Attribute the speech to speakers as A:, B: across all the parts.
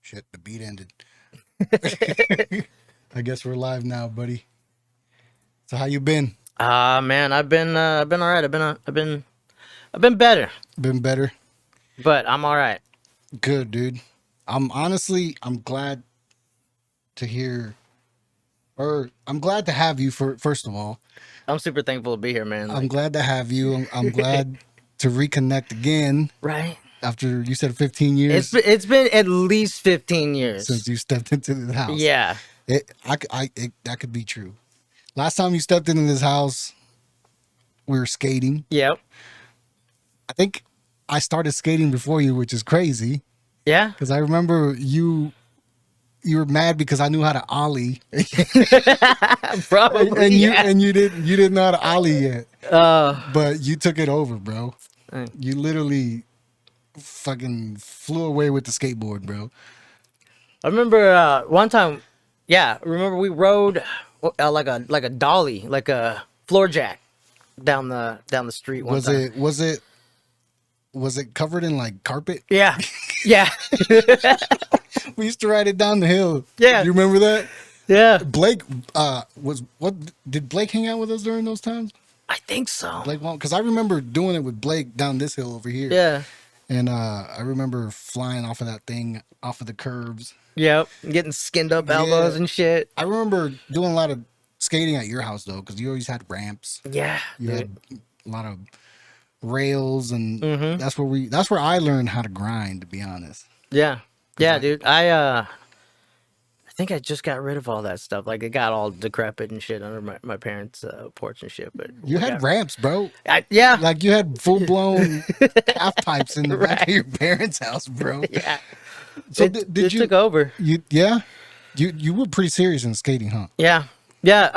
A: Shit, the beat ended. I guess we're live now, buddy. So how you been?
B: Man, I've been all right. I've been better,
A: Been better?
B: but I'm all right.
A: Good, dude. I'm glad to hear, or I'm glad to have you for first of all.
B: I'm super thankful to be here, man.
A: I'm
B: Like,
A: glad to have you. I'm glad to reconnect again
B: right?
A: after you said 15
B: It's
A: years
B: been, it's been at least 15
A: since
B: years.
A: you stepped into the house.
B: Yeah.
A: That could be true. Last time you stepped into this house, we were skating.
B: Yep.
A: I think I started skating before you, which is crazy.
B: Yeah.
A: Because I remember you were mad because I knew how to ollie,
B: Probably.
A: and you
B: Yeah.
A: and you didn't know how to ollie yet,
B: Uh.
A: but you took it over, bro.
B: I
A: You literally fucking flew away with the skateboard, bro.
B: remember one time. Yeah. Remember we rode like a dolly, like a floor jack down the street one
A: Was
B: time.
A: it covered in like carpet?
B: Yeah. Yeah.
A: We used to ride it down the hill.
B: Yeah.
A: You remember that?
B: Yeah.
A: Blake was what did Blake hang out with us during those times?
B: I think so.
A: Blake, because I remember doing it with Blake down this hill over here.
B: Yeah.
A: And I remember flying off of that thing, off of the curves.
B: Yep, getting skinned up elbows
A: Yeah.
B: and shit.
A: I remember doing a lot of skating at your house though, because you always had ramps.
B: Yeah,
A: You
B: dude.
A: had a lot of rails, and
B: Mm-hmm.
A: that's where I learned how to grind. To be honest,
B: Yeah, yeah,
A: I-
B: dude. I think I just got rid of all that stuff. Like it got all decrepit and shit under my parents' porch and shit. But
A: you
B: we
A: had
B: got-
A: ramps, bro.
B: yeah,
A: Like you had full blown half pipes in the back of
B: Right.
A: your parents' house, bro.
B: yeah.
A: So
B: it,
A: did
B: it
A: you?
B: took over.
A: Yeah, you were pretty serious in skating, huh?
B: Yeah, yeah.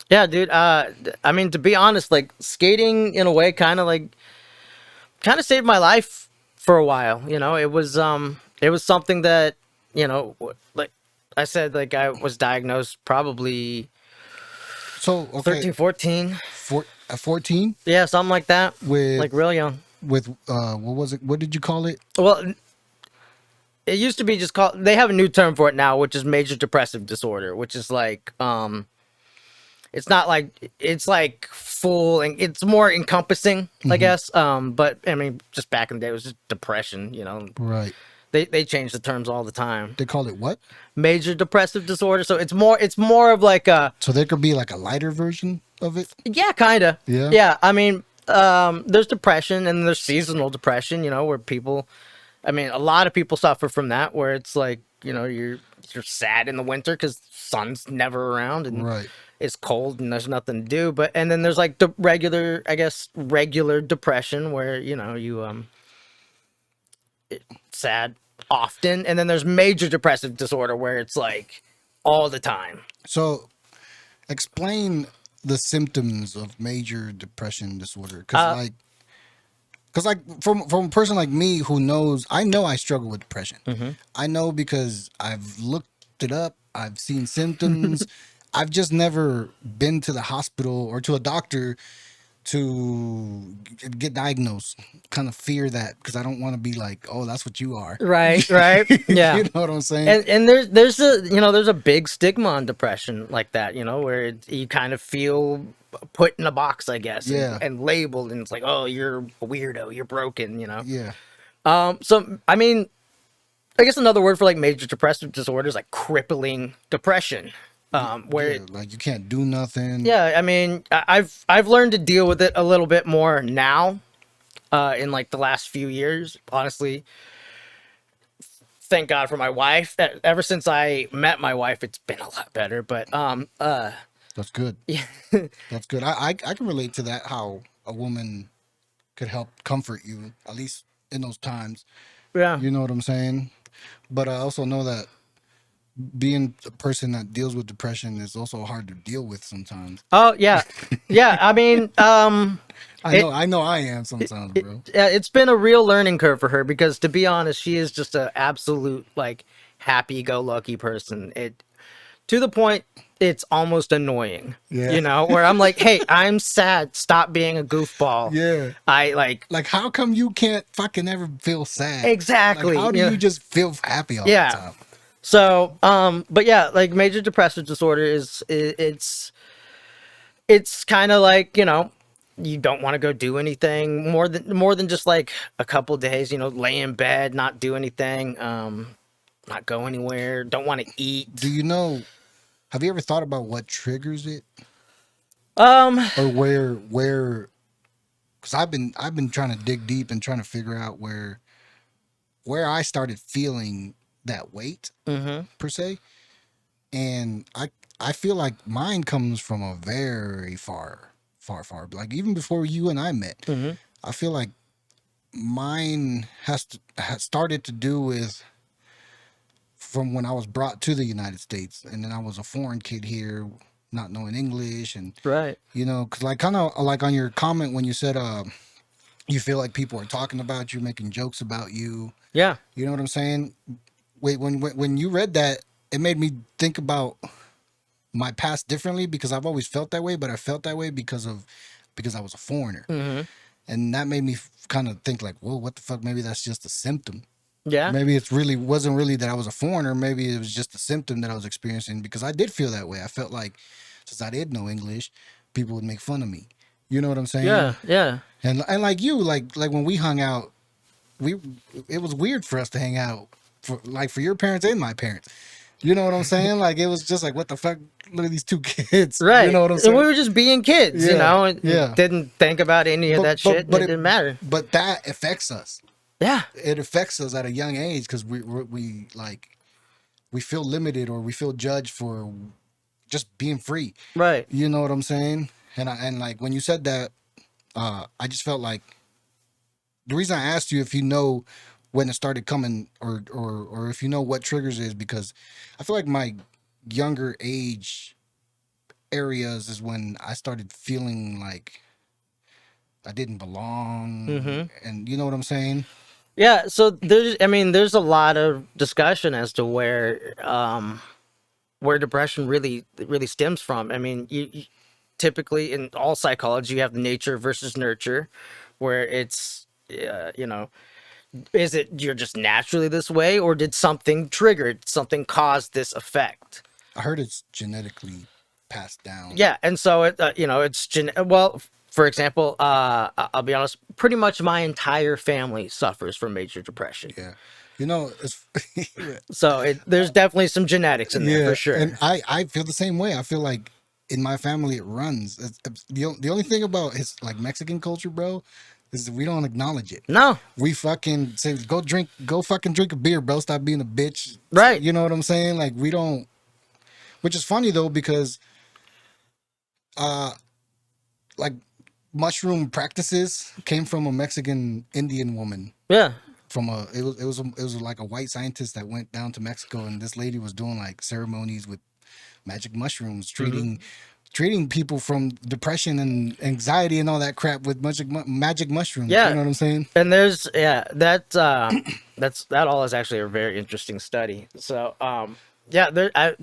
B: Yeah, dude. I mean, to be honest, like skating in a way, kind of saved my life for a while. You know, it was something that like I said, like I was diagnosed probably
A: So okay,
B: 13, 14.
A: 14
B: Yeah, something like that.
A: with
B: Like real young.
A: with what was it? What did you call it?
B: Well, it used to be just called. They have a new term for it now, which is major depressive disorder, which is like it's not like it's like full and it's more encompassing, I guess. But I mean, just back in the day, it was just depression. You know,
A: Right.
B: they change the terms all the time.
A: They called it what?
B: Major depressive disorder. So it's more of like a
A: So there could be like a lighter version of it.
B: yeah, kind of.
A: Yeah?
B: Yeah. I mean, there's depression and there's seasonal depression, where people, I mean, a lot of people suffer from that, where it's like, you're sad in the winter because sun's never around and
A: Right.
B: it's cold and there's nothing to do. And then there's like the regular depression where, sad often. And then there's major depressive disorder where it's like all the time.
A: So explain the symptoms of major depression disorder, because like from a person like me who knows, I know I struggle with depression. I know because I've looked it up, I've seen symptoms. I've just never been to the hospital or to a doctor to get diagnosed. Kind of fear that because I don't want to be like, oh, that's what you are.
B: Right. Yeah.
A: You know what I'm saying?
B: And there's a big stigma on depression like that, where you kind of feel put in a box, I guess,
A: Yeah.
B: and labeled, and it's like, oh, you're a weirdo, you're broken,
A: Yeah.
B: So I mean, I guess another word for like major depressive disorder is like crippling depression, where
A: Yeah, like you can't do nothing.
B: yeah, I mean, I've learned to deal with it a little bit more now, in like the last few years, honestly. Thank God for my wife. That ever since I met my wife, it's been a lot better. But
A: That's good.
B: yeah,
A: That's good. I can relate to that. How a woman could help comfort you, at least in those times.
B: yeah,
A: You know what I'm saying? But I also know that being a person that deals with depression is also hard to deal with sometimes.
B: oh yeah, yeah. I mean,
A: I know I am sometimes, bro.
B: it's been a real learning curve for her because, to be honest, she is just an absolute like happy-go-lucky person. To the point, it's almost annoying.
A: Yeah.
B: You know, where I'm like, hey, I'm sad. Stop being a goofball.
A: Yeah.
B: I like
A: Like, how come you can't fucking ever feel sad? Like,
B: exactly.
A: how do
B: Yeah.
A: you just feel happy all the
B: Yeah.
A: time?
B: So, but yeah, like major depressive disorder it's kind of like, you know, you don't want to go do anything more than just like a couple days, you know, lay in bed, not do anything, not go anywhere, don't want to
A: Do
B: eat.
A: you know? Have you ever thought about what triggers it,
B: Um,
A: or where? Because I've been trying to dig deep and trying to figure out where I started feeling that weight
B: mhm,
A: per se, and I feel like mine comes from a very far, like even before you and I met.
B: mhm,
A: I feel like mine has started to do with from when I was brought to the United States, and then I was a foreign kid here, not knowing English, and
B: right.
A: because like kind of like on your comment when you said you feel like people are talking about you, making jokes about you.
B: Yeah.
A: You know what I'm saying? Wait, when you read that, it made me think about my past differently because I've always felt that way, but I felt that way because I was a foreigner,
B: Mhm.
A: and that made me kind of think like, whoa, what the fuck? Maybe that's just a symptom.
B: Yeah.
A: Maybe it's really wasn't really that I was a foreigner. Maybe it was just a symptom that I was experiencing because I did feel that way. I felt like since I did know English, people would make fun of me. You know what I'm saying?
B: Yeah. Yeah.
A: And like you, like when we hung out, we it was weird for us to hang out for your parents and my parents. You know what I'm saying? Like it was just like what the fuck? Look at these two kids. You
B: Right.
A: know what I'm
B: And we
A: saying?
B: were just being kids, you
A: Yeah,
B: know, and
A: yeah.
B: didn't think about any of
A: But
B: that shit,
A: but
B: and
A: but
B: it
A: it
B: didn't matter.
A: but that affects us.
B: Yeah.
A: It affects us at a young age because we feel limited or we feel judged for just being free.
B: Right.
A: You know what I'm saying? And like when you said that, I just felt like the reason I asked you if you know when it started coming or if you know what triggers is because I feel like my younger age areas is when I started feeling like I didn't belong,
B: Mhm.
A: and you know what I'm saying?
B: Yeah, so I mean, there's a lot of discussion as to where depression really stems from. I mean, you typically in all psychology you have nature versus nurture, where it's you know, is it you're just naturally this way, or did something trigger it, something caused this effect?
A: I heard it's genetically passed down.
B: Yeah, and so you know, well, for example, I'll be honest, pretty much my entire family suffers from major depression.
A: Yeah, you know it's
B: So there's definitely some genetics in there for
A: yeah, and
B: sure.
A: I feel the same way. I feel like in my family it runs. The only thing about his like Mexican culture, bro, is that we don't acknowledge it.
B: No,
A: We fucking say go fucking drink a beer, bro. Stop being a bitch.
B: right.
A: You know what I'm saying? Like we don't. Which is funny though because uh like mushroom practices came from a Mexican Indian woman
B: Yeah.
A: from a it was like a white scientist that went down to Mexico and this lady was doing like ceremonies with magic mushrooms
B: Hmm.
A: treating people from depression and anxiety and all that crap with magic mushrooms. You
B: Yeah.
A: know what I'm saying?
B: And there's that all is actually a very interesting study. So yeah, there I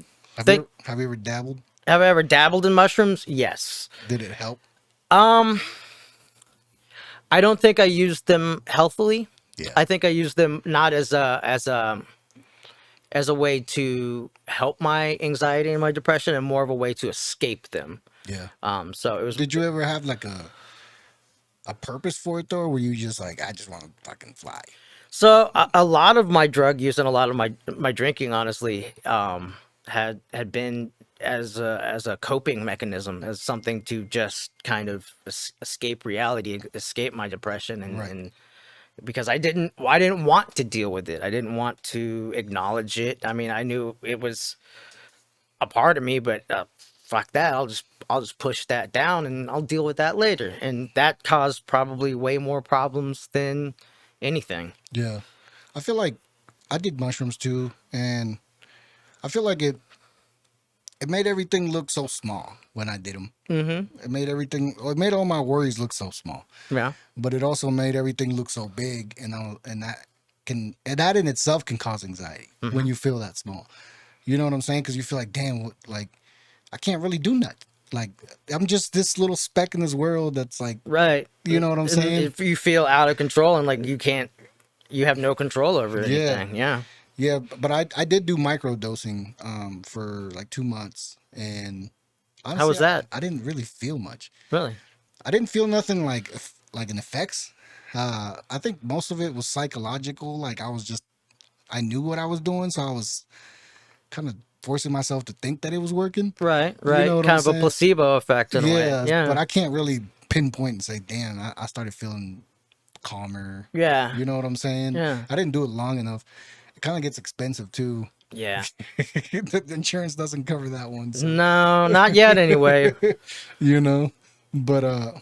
B: think
A: Have you ever dabbled?
B: have I ever dabbled in mushrooms? Yes.
A: Did it help?
B: Um I don't think I used them healthily.
A: Yeah.
B: I think I used them not as a way to help my anxiety and my depression and more of a way to escape them.
A: Yeah.
B: So it was
A: Did you ever have like a purpose for it though, or were you just like I just want to fucking fly?
B: so a lot of my drug use and a lot of my drinking honestly had been as a coping mechanism, as something to just kind of escape reality, escape my depression,
A: Right.
B: and because I didn't want to deal with it. I didn't want to acknowledge it. I mean, I knew it was a part of me, but fuck that. I'll just push that down and I'll deal with that later. And that caused probably way more problems than anything.
A: Yeah. I feel like I did mushrooms too, and I feel like it made everything look so small when I did them.
B: Mm-hmm.
A: It made all my worries look so small,
B: Yeah.
A: but it also made everything look so big, and that in itself can cause anxiety when
B: Mm-hmm.
A: you feel that small. You know what I'm saying? Because you feel like, damn, I can't really do nothing. Like I'm just this little speck in this world that's like,
B: Right.
A: you know what I'm
B: And
A: saying?
B: if you feel out of control and like you have no control over
A: Yeah.
B: anything. Yeah.
A: Yeah, but I did do micro dosing for like 2 months, and
B: How
A: honestly,
B: was that?
A: I didn't really feel much.
B: Really?
A: I didn't feel nothing like an effects. I think most of it was psychological. Like I knew what I was doing, so I was kind of forcing myself to think that it was working.
B: Right.
A: You know
B: Right.
A: what I'm
B: Kind of a
A: saying?
B: placebo effect in a way.
A: Yeah, but
B: Yeah.
A: I can't really pinpoint and say, damn, I started feeling calmer.
B: Yeah.
A: You know what I'm saying?
B: Yeah.
A: I didn't do it long enough. It kind of gets expensive too.
B: Yeah.
A: The insurance doesn't cover that one, so
B: No, not yet anyway.
A: you know. But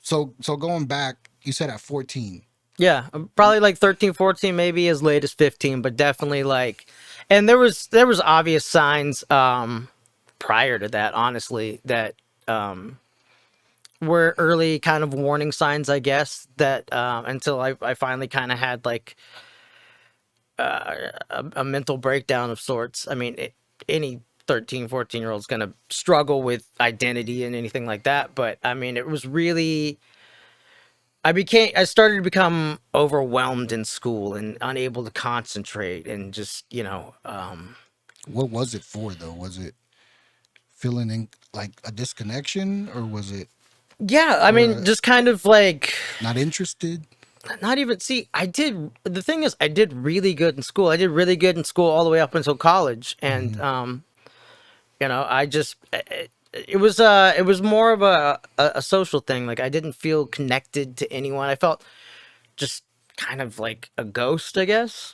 A: so going back, you said at 14.
B: Yeah, probably like 13, 14, maybe as late as 15, but definitely like, and there was obvious signs prior to that, honestly, that were early kind of warning signs, I guess, that until I finally kind of had like a mental breakdown of sorts. I mean, any 13, 14 year old is going to struggle with identity and anything like that, but I mean, it was really I started to become overwhelmed in school and unable to concentrate and just,
A: What was it for though? Was it feeling like a disconnection, or was it
B: yeah, I
A: or
B: mean, just kind of like
A: not interested?
B: not even see, the thing is I did really good in school. I did really good in school all the way up until college and
A: Hmm.
B: I just it was more of a social thing. Like I didn't feel connected to anyone. I felt just kind of like a ghost, I guess.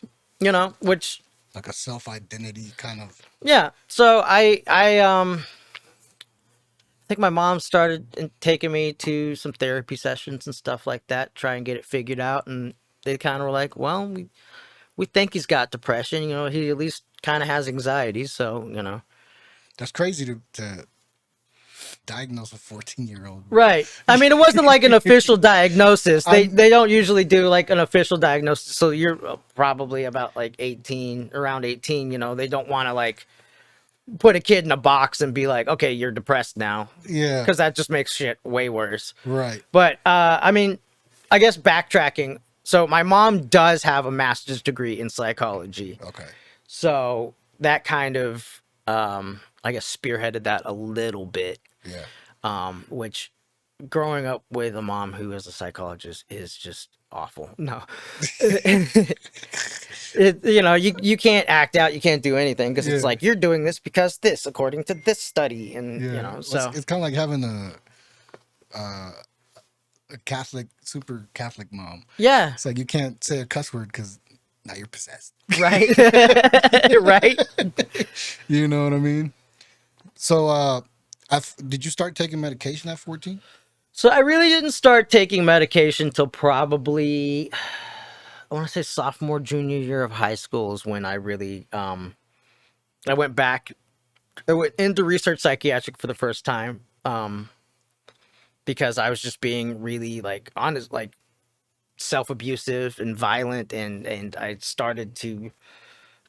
B: Which
A: Like a self identity kind of.
B: yeah. So I think my mom started taking me to some therapy sessions and stuff like that, try and get it figured out. And they kind of were like, well, we think he's got depression. He at least kind of has anxiety. So,
A: That's crazy to diagnose a 14-year-old.
B: right. I mean, it wasn't like an official diagnosis. They
A: I'm
B: they don't usually do like an official diagnosis. So you're probably about like 18, around 18. They don't want to like put a kid in a box and be like, okay, you're depressed now,
A: yeah,
B: because that just makes shit way worse.
A: right.
B: But I mean, I guess backtracking. So my mom does have a master's degree in psychology.
A: Okay.
B: So that kind of, I guess, spearheaded that a little bit.
A: Yeah.
B: Which growing up with a mom who is a psychologist is just awful. No, you can't act out, you can't do anything because it's
A: Yeah.
B: like you're doing this because this, according to this study, and
A: Yeah. Well,
B: so
A: it's kind of like having uh, a Catholic, super Catholic mom.
B: yeah,
A: It's like you can't say a cuss word because now you're possessed.
B: right, right.
A: You know what I mean? So, did you start taking medication at 14?
B: So I really didn't start taking medication till probably I want to say sophomore, junior year of high school is when I really I went back. I went into research psychiatric for the first time because I was just being really like honest, like self-abusive and violent, and I started to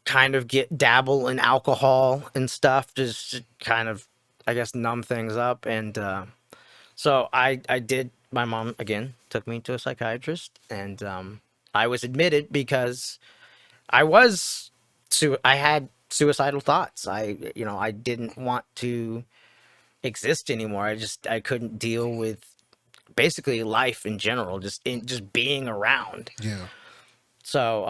B: kind of dabble in alcohol and stuff, just to kind of, I guess, numb things up. And so I did. My mom again took me to a psychiatrist, and I was admitted because I was I had suicidal thoughts. I didn't want to exist anymore. I couldn't deal with basically life in general, just being around.
A: Yeah.
B: So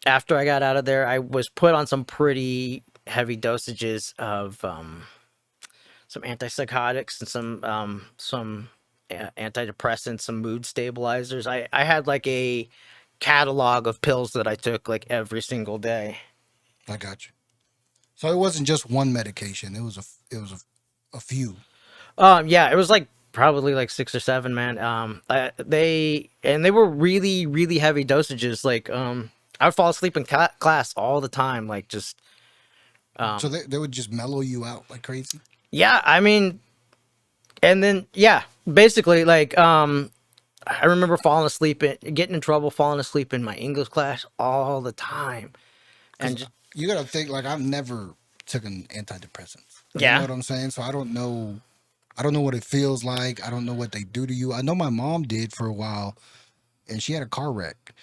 B: after I got out of there, I was put on some pretty heavy dosages of some antipsychotics and some antidepressants, some mood stabilizers. I had like a catalog of pills that I took like every single day.
A: I got you. So it wasn't just one medication. It was a few.
B: Yeah, it was like probably like 6 or 7, man. They were really really heavy dosages. Like I would fall asleep in class all the time. Like just
A: So they would just mellow you out like crazy.
B: yeah. I mean, and then yeah, basically like I remember getting in trouble, falling asleep in my English class all the time, and
A: Because you gotta think like I've never taken antidepressants. You know
B: Yeah.
A: what I'm saying? So I don't know. I don't know what it feels like. I don't know what they do to you. I know my mom did for a while, and she had a car wreck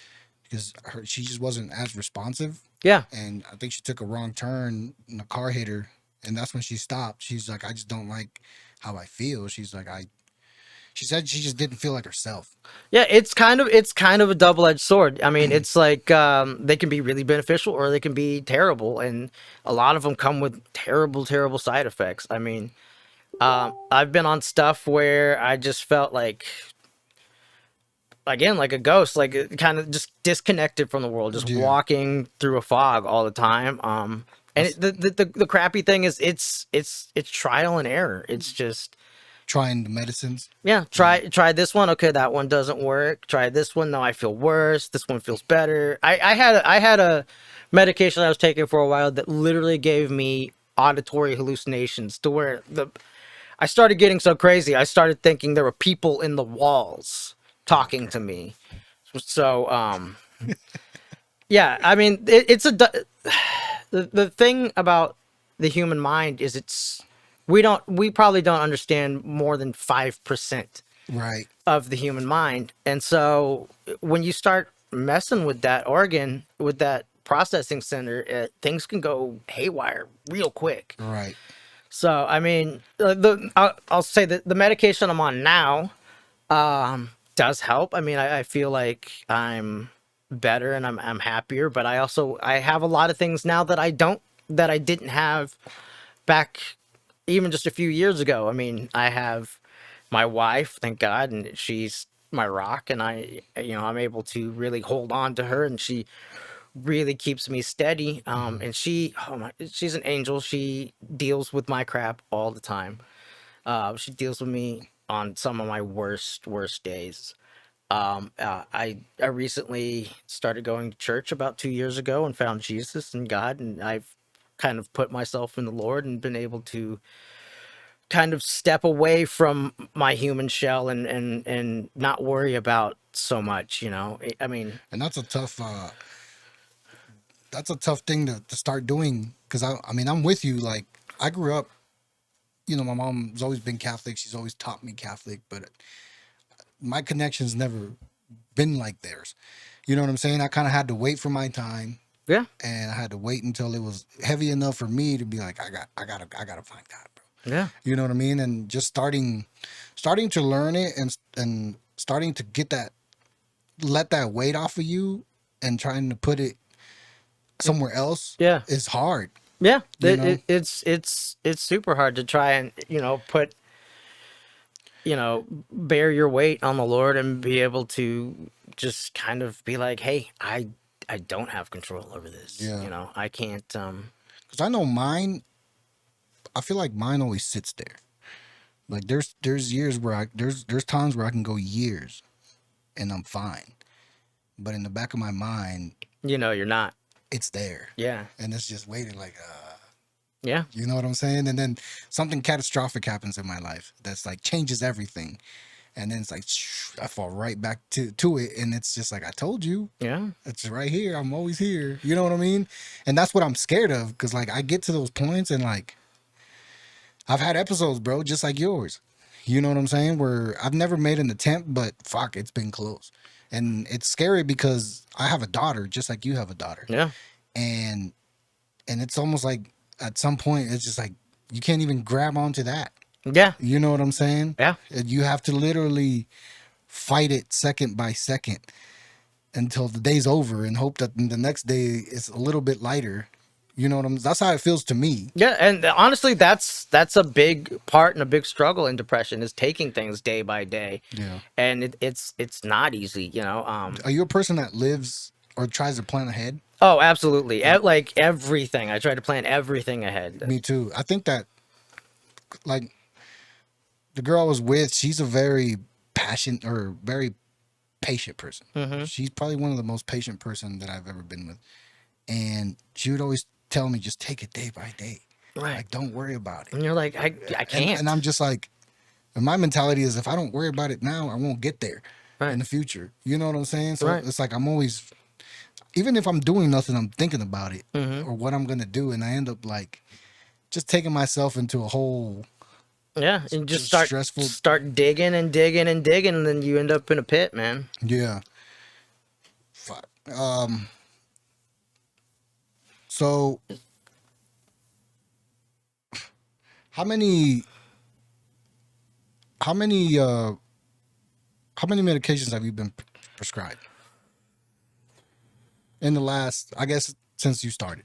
A: because she just wasn't as responsive,
B: Yeah.
A: and I think she took a wrong turn and the car hit her, and that's when she stopped. She's like, I just don't like how I feel. She's like, I. She said she just didn't feel like herself.
B: Yeah, it's kind of a double-edged sword. I mean, it's like they can be really beneficial or they can be terrible, and a lot of them come with terrible, terrible side effects. I mean, I've been on stuff where I just felt like, again, like a ghost, like kind of just disconnected from the world, just
A: Yeah,
B: walking through a fog all the time. And
A: that's
B: the crappy thing is, it's trial and error. It's just,
A: trying the medicines.
B: yeah,
A: Yeah,
B: try this one. Okay, that one doesn't work. Try this one. No, I feel worse. This one feels better. I had a medication I was taking for a while that literally gave me auditory hallucinations to where I started getting so crazy. I started thinking there were people in the walls talking to me. So yeah, I mean the thing about the human mind is we probably don't understand more than 5%
A: right.
B: of the human mind. And so when you start messing with that organ, with that processing center, things can go haywire real quick.
A: Right.
B: So I mean, I'll say that the medication I'm on now does help. I mean, I feel like I'm better and I'm happier, but I have a lot of things now that I didn't have back even just a few years ago. I mean, I have my wife, thank God, and she's my rock, and I'm able to really hold on to her, and she really keeps me steady.
A: Hmm.
B: And she's an angel. She deals with my crap all the time. She deals with me on some of my worst days. I recently started going to church about 2 years ago and found Jesus and God, and I've kind of put myself in the Lord and been able to kind of step away from my human shell and not worry about so much. I mean,
A: And that's a tough thing to start doing because I mean I'm with you. Like I grew up, my mom's always been Catholic. She's always taught me Catholic, but my connections never been like theirs. You know what I'm saying? I kind of had to wait for my time,
B: yeah,
A: and I had to wait until it was heavy enough for me to be like, I gotta find God, bro.
B: yeah,
A: You know what I mean? And just starting to learn it and starting to get that, let that weight off of you, and trying to put it somewhere else
B: yeah,
A: is hard.
B: yeah.
A: You know?
B: It's super hard to try and put bear your weight on the Lord and be able to just kind of be like, hey, I don't have control over this.
A: Yeah.
B: I can't.
A: Because I know mine. I feel like mine always sits there. Like there's years where there's times where I can go years and I'm fine, but in the back of my mind,
B: You're not.
A: it's there,
B: Yeah,
A: and it's just waiting. Like,
B: yeah,
A: you know what I'm saying? And then something catastrophic happens in my life that's like changes everything, and then it's like I fall right back to it, and it's just like I told you,
B: yeah,
A: it's right here. I'm always here. You know what I mean? And that's what I'm scared of because like I get to those points and like I've had episodes, bro, just like yours. You know what I'm saying? Where I've never made an attempt, but fuck, it's been close. And it's scary because I have a daughter, just like you have a daughter.
B: yeah,
A: And it's almost like at some point it's just like you can't even grab onto that.
B: yeah,
A: You know what I'm saying?
B: yeah.
A: You have to literally fight it second by second until the day's over and hope that the next day is a little bit lighter. You know what I'm That's how it feels to me.
B: Yeah, and honestly, that's a big part and a big struggle in depression is taking things day by day,
A: Yeah.
B: and it's not easy.
A: Are you a person that lives or tries to plan ahead?
B: Oh, absolutely. Like everything, I try to plan everything ahead.
A: Me too. I think that like the girl I was with, she's a very passionate or very patient person.
B: Hmm.
A: She's probably one of the most patient person that I've ever been with. And she would always tell me just take it day by day.
B: Right.
A: Like don't worry about it.
B: And you're like, I
A: And I'm
B: can't.
A: just like, and my mentality is if I don't worry about it now, I won't get there in
B: Right.
A: the future. You know what I'm saying? So
B: Right.
A: it's like I'm always, even if I'm doing nothing, I'm thinking about it
B: Hmm.
A: or what I'm gonna do, and I end up like just taking myself into a whole
B: Yeah, and just
A: stressful.
B: start digging and digging and digging, and then you end up in a pit, man.
A: Yeah. Fuck. So how many how many uh how many medications have you been prescribed in the last, I guess, since you started?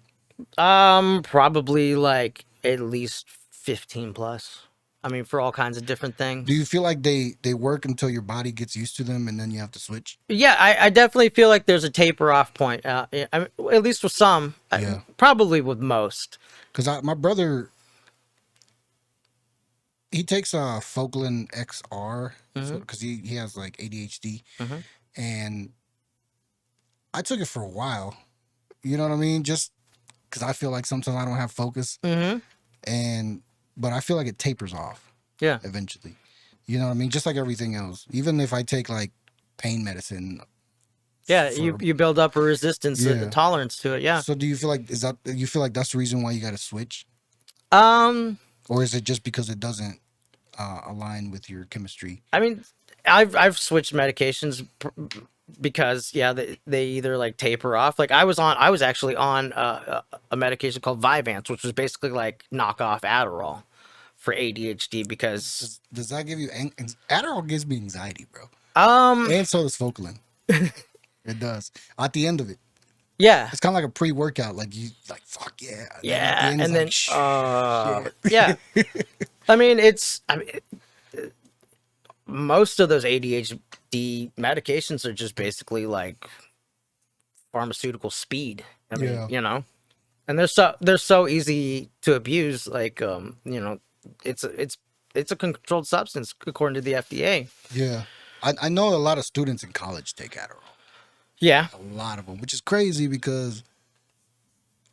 B: Probably like at least 15 plus. I mean, for all kinds of different
A: Do you
B: things.
A: feel like they work until your body gets used to them and then you have to switch?
B: Yeah, I definitely feel like there's a taper off point. Yeah, I mean, at least with some,
A: Yeah.
B: probably with most.
A: Because my brother, he takes Focalin XR
B: Hmm.
A: because he has like ADHD,
B: Hmm.
A: and I took it for a while. You know what I mean? Just because I feel like sometimes I don't have focus,
B: Hmm.
A: and but I feel like it tapers off
B: Yeah.
A: eventually. You know what I mean? Just like everything else. Even if I take like pain medicine
B: Yeah,
A: for
B: you build up a resistance, a
A: yeah.
B: tolerance to it. Yeah.
A: So do you feel like you feel like that's the reason why you got to switch,
B: Um,
A: or is it just because it doesn't align with your chemistry?
B: I mean, I've switched medications because yeah, they either like taper off. Like I was actually on a medication called Vyvanse, which was basically like knockoff Adderall for ADHD because
A: Does that give you Adderall gives me anxiety, bro,
B: um
A: and so does Focalin. It does. At the end of it,
B: yeah,
A: it's kind of like a pre-workout. Like you like fuck yeah. And then at the
B: yeah,
A: end, it's
B: and
A: like
B: then
A: shit.
B: yeah. I mean most of those ADHD medications are just basically like pharmaceutical speed. I mean,
A: Yeah,
B: you know, and they're so easy to abuse. Like, you know, it's a controlled substance according to the FDA.
A: yeah. I know a lot of students in college take Adderall.
B: Yeah,
A: A lot of them, which is crazy because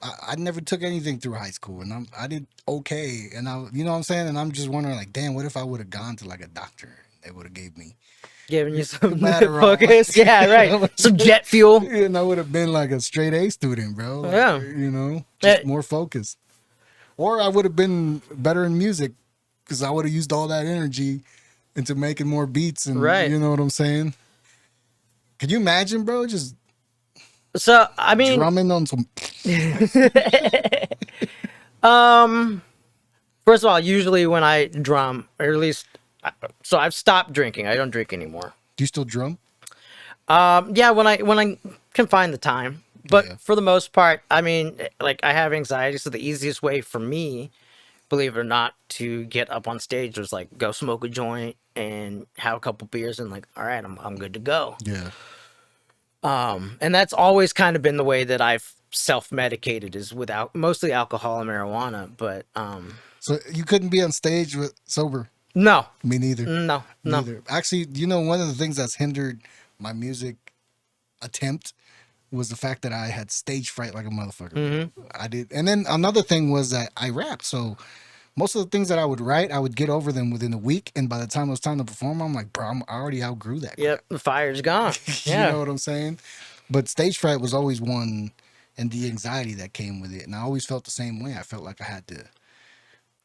A: I never took anything through high school, and I did okay, and you know what I'm saying, and I'm just wondering like, damn, what if I would have gone to like a doctor? They would have gave me
B: giving you
A: some
B: some
A: Adderall,
B: focus. Yeah, right. Some jet fuel.
A: and I would have been like a straight A student, bro. Like
B: Yeah.
A: you know, just
B: Eh,
A: more focus. Or I would have been better in music because I would have used all that energy into making more beats, and
B: right.
A: you know what I'm saying. Could you imagine, bro? Just
B: So I mean,
A: drumming on some.
B: um, first of all, usually when I drum, or at least, so I've stopped drinking. I don't drink anymore.
A: Do you still drum?
B: Yeah, when I can find the time.
A: Yeah,
B: But for the most part, I mean, like I have anxiety, so the easiest way for me, believe it or not, to get up on stage was like go smoke a joint and have a couple beers and like, all right, I'm good to go.
A: yeah.
B: And that's always kind of been the way that I've self-medicated is without mostly alcohol and marijuana, but
A: So you couldn't be on stage with sober.
B: no.
A: Me neither.
B: No. No.
A: Neither. Actually, you know, one of the things that's hindered my music attempt was the fact that I had stage fright like a motherfucker.
B: Mhm.
A: I did. And then another thing was that I rapped. So most of the things that I would write, I would get over them within a week. And by the time it was time to perform, I'm like, bro, I already outgrew that crap.
B: Yep, the fire's gone.
A: You
B: Yeah.
A: know what I'm saying? But stage fright was always one, and the anxiety that came with it. And I always felt the same way. I felt like I had to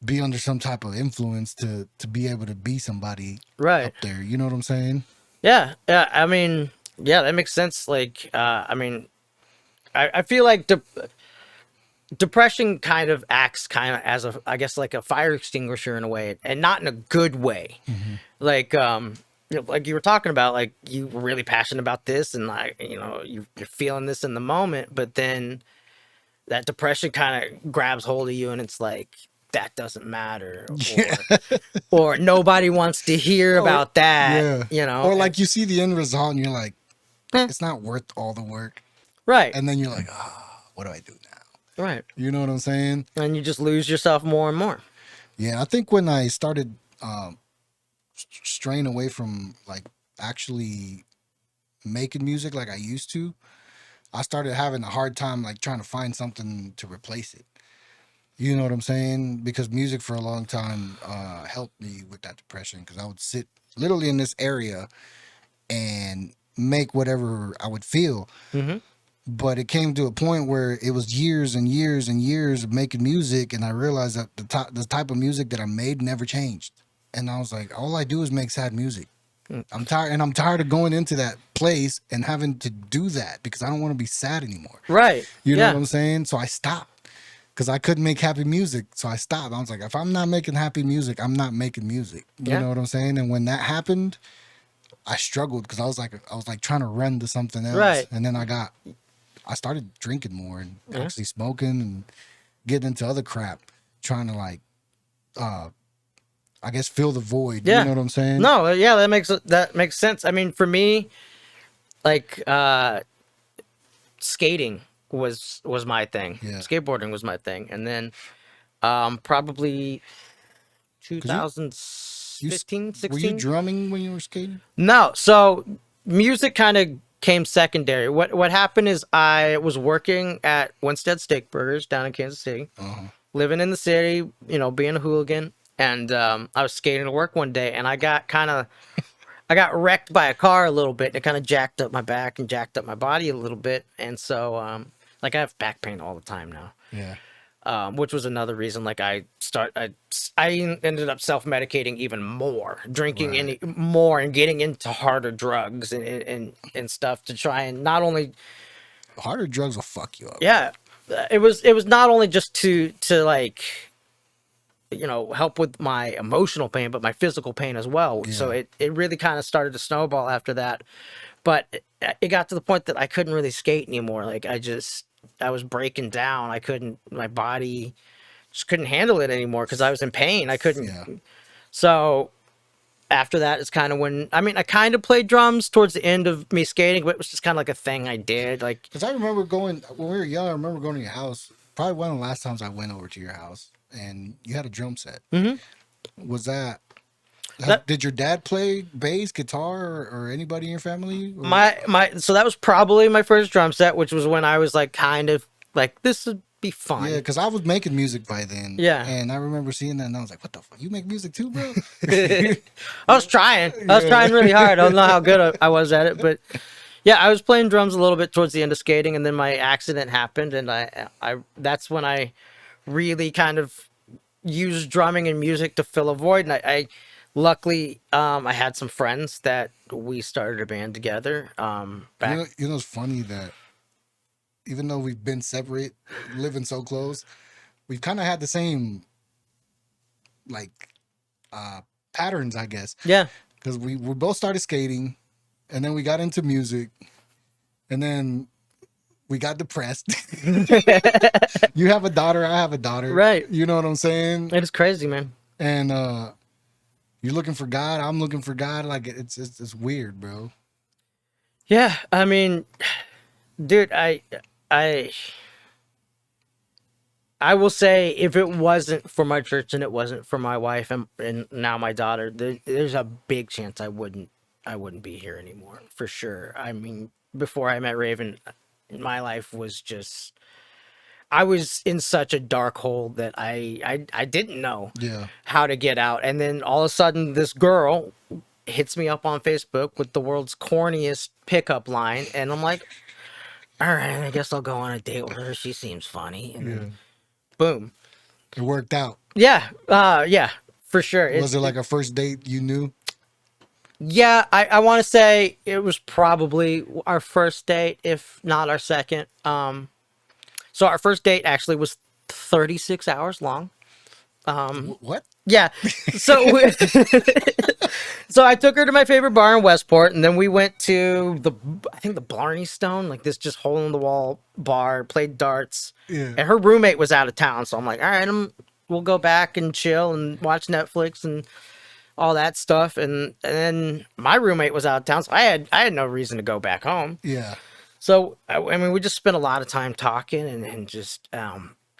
A: be under some type of influence to be able to be somebody
B: Right.
A: up there. You know what I'm saying?
B: Yeah. Yeah. I mean, yeah, that makes sense. Like, I mean, I feel like depression kind of acts kind of as a, I guess, like a fire extinguisher in a way, and not in a good way.
A: Mm-hmm.
B: Like, you know, like you were talking about, like you were really passionate about this, and like, you know, you're feeling this in the moment, but then that depression kind of grabs hold of you, and it's like that doesn't matter,
A: Yeah.
B: or nobody wants to hear
A: Or
B: about that,
A: yeah.
B: you know.
A: Or like you see the end result and you're like,
B: Eh,
A: it's not worth all the work.
B: right,
A: And then you're like, ah, what do I do now?
B: right,
A: You know what I'm saying?
B: and you just lose yourself more and more.
A: Yeah, I think when I started straying away from like actually making music like I used to, I started having a hard time like trying to find something to replace it. You know what I'm saying? Because music for a long time helped me with that depression because I would sit literally in this area and make whatever I would feel.
B: Hmm.
A: But it came to a point where it was years and years and years of making music, and I realized that the type of music that I made never changed. And I was like, all I do is make sad music. I'm tired of going into that place and having to do that because I don't want to be sad anymore.
B: Right.
A: You know what
B: Yeah.
A: I'm saying? So I stopped because I couldn't make happy music. So I stopped. I was like, if I'm not making happy music, I'm not making music. You
B: Yeah.
A: know what I'm saying? And when that happened, I struggled because I was like trying to run to something else,
B: Right.
A: and then I started drinking more and
B: Yeah.
A: actually smoking and getting into other crap, trying to like, I guess fill the void. You
B: Yeah.
A: know what I'm saying?
B: No, yeah, that makes sense. I mean, for me, like skating was my thing.
A: Yeah.
B: Skateboarding was my thing. And then probably
A: Cause you,
B: 2015,
A: were you
B: 16.
A: drumming when you were skating?
B: No, so music kind of came secondary. What happened is I was working at Winstead Steakburgers down in Kansas City, living in the city, being a hooligan, and I was skating to work one day, and I got wrecked by a car a little bit, and it kind of jacked up my back and jacked up my body a little bit, and so like I have back pain all the time now.
A: Yeah.
B: Which was another reason, like I ended up self-medicating even more, drinking any more and getting into harder drugs and stuff to try and not only,
A: Harder drugs will fuck you up.
B: yeah, it was not only just to like, help with my emotional pain, but my physical pain as well. So
A: Yeah.
B: it really kind of started to snowball after that. But it got to the point that I couldn't really skate anymore. Like I was breaking down. My body just couldn't handle it anymore because I was in pain. I couldn't.
A: Yeah.
B: So after that, it's kind of when, I mean, I kind of played drums towards the end of me skating, but it was just kind of like a thing I did. Like,
A: Because I remember when we were young, I remember going to your house. Probably one of the last times I went over to your house, and you had a drum set. Was that? Did your dad play bass, guitar, or anybody in your family? Or?
B: so that was probably my first drum set, which was when I was like kind of like, this would be fun.
A: Yeah, because I was making music by then.
B: Yeah.
A: And I remember seeing that, and I was like, "What the fuck? You make music too, bro?"
B: I was trying. I was trying really hard. I don't know how good I was at it, but yeah, I was playing drums a little bit towards the end of skating, and then my accident happened, and I that's when I really kind of used drumming and music to fill a void. And I luckily I had some friends that we started a band together. Back.
A: It's funny that even though we've been separate, living so close, we've kind of had the same like patterns, I guess.
B: Yeah.
A: Because we both started skating, and then we got into music, and then we got depressed. You have a daughter, I have a daughter.
B: Right.
A: You know what I'm saying?
B: It is crazy, man.
A: And you're looking for God, I'm looking for God. Like it's weird, bro.
B: Yeah, I mean, dude, I will say, if it wasn't for my church and it wasn't for my wife and now my daughter, there's a big chance I wouldn't be here anymore, for sure. I mean, before I met Raven, my life was just, I was in such a dark hole that I didn't know how to get out. And then all of a sudden, this girl hits me up on Facebook with the world's corniest pickup line, and I'm like, all right, I guess I'll go on a date with her. She seems funny. And then, boom.
A: It worked out.
B: Yeah. Yeah, for sure.
A: Was it like a first date you knew?
B: Yeah, I want to say it was probably our first date, if not our second. So our first date actually was 36 hours long.
A: What?
B: Yeah. So so I took her to my favorite bar in Westport, and then we went to I think the Blarney Stone, like this just hole in the wall bar, played darts.
A: Yeah.
B: And her roommate was out of town, so I'm like, all right, we'll go back and chill and watch Netflix and all that stuff. And then my roommate was out of town, so I had no reason to go back home.
A: Yeah.
B: So I mean, we just spent a lot of time talking and just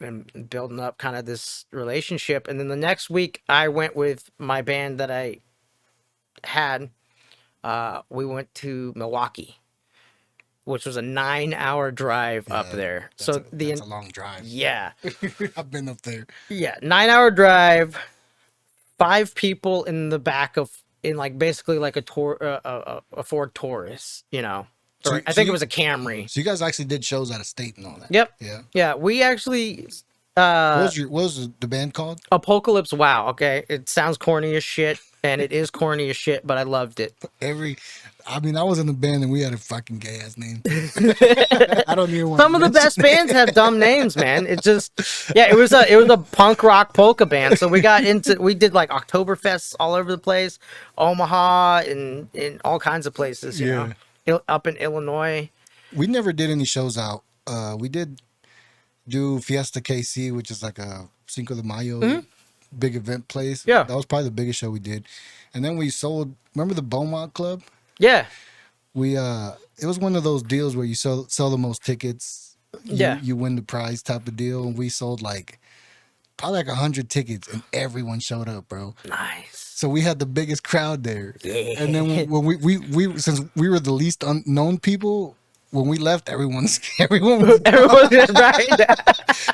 B: and building up kind of this relationship. And then the next week, I went with my band that I had. We went to Milwaukee, which was a 9-hour drive up there.
A: That's a long drive.
B: Yeah.
A: I've been up there.
B: Yeah, 9-hour drive, 5 people in the back in like basically like a Ford Taurus, Or I think it was a Camry.
A: So you guys actually did shows out of state and all that.
B: Yep.
A: Yeah.
B: Yeah, we actually
A: What was the band called?
B: Apocalypse Wow. Okay, it sounds corny as shit, and it is corny as shit, but I loved it.
A: I was in the band and we had a fucking gay ass name. I don't even want.
B: Some of the best bands have dumb names, man. It just, yeah, it was a punk rock polka band. So we did like Oktoberfests all over the place, Omaha, and in all kinds of places. You know, up in Illinois.
A: We never did any shows out. We did do Fiesta KC, which is like a Cinco de Mayo big event place.
B: Yeah,
A: that was probably the biggest show we did. And then we sold. Remember the Beaumont Club?
B: Yeah.
A: It was one of those deals where you sell the most tickets. You win the prize type of deal. And we sold probably 100 tickets, and everyone showed up, bro.
B: Nice.
A: So we had the biggest crowd there.
B: Yeah.
A: And then when we since we were the least unknown people, when we left, everyone was
B: right.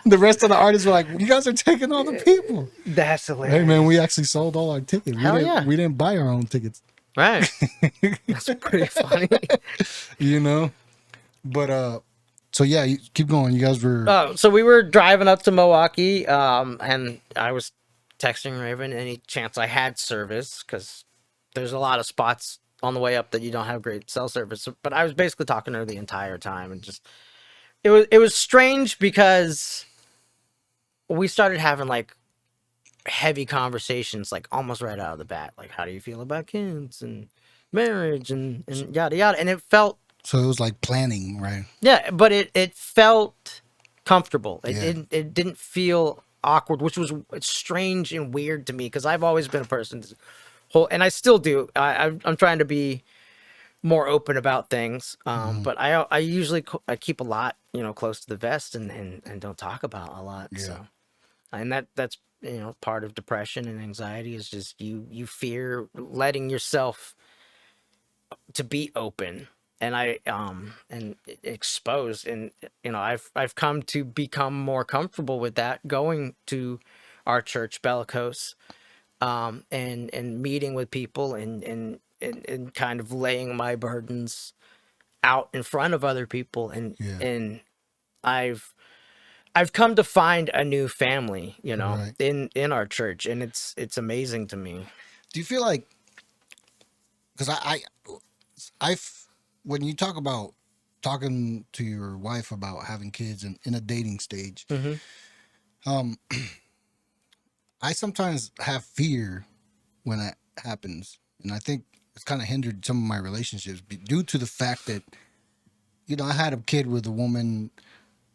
A: The rest of the artists were like, "You guys are taking all the people."
B: That's hilarious.
A: Hey man, we actually sold all our tickets. We didn't buy our own tickets.
B: Right. That's pretty funny.
A: You know? But so yeah, you keep going. You guys were
B: so we were driving up to Milwaukee, and I was texting Raven any chance I had service, because there's a lot of spots on the way up that you don't have great cell service. But I was basically talking to her the entire time, and just it was strange because we started having like heavy conversations, like almost right out of the bat, like, how do you feel about kids and marriage and yada yada. And it felt,
A: so it was like planning, right?
B: Yeah, but it felt comfortable. It didn't feel awkward, which was strange and weird to me, because I've always been a person and I still do. I'm trying to be more open about things, but I usually I keep a lot, close to the vest, and don't talk about a lot. Yeah. So, and that's part of depression and anxiety is just you fear letting yourself to be open and exposed. And I've come to become more comfortable with that, going to our church, Bellicose, and meeting with people and kind of laying my burdens out in front of other people, and I've come to find a new family, right, in our church, and it's amazing to me.
A: Do you feel like, because I've when you talk about talking to your wife about having kids in a dating stage, I sometimes have fear when that happens, and I think it's kind of hindered some of my relationships due to the fact that I had a kid with a woman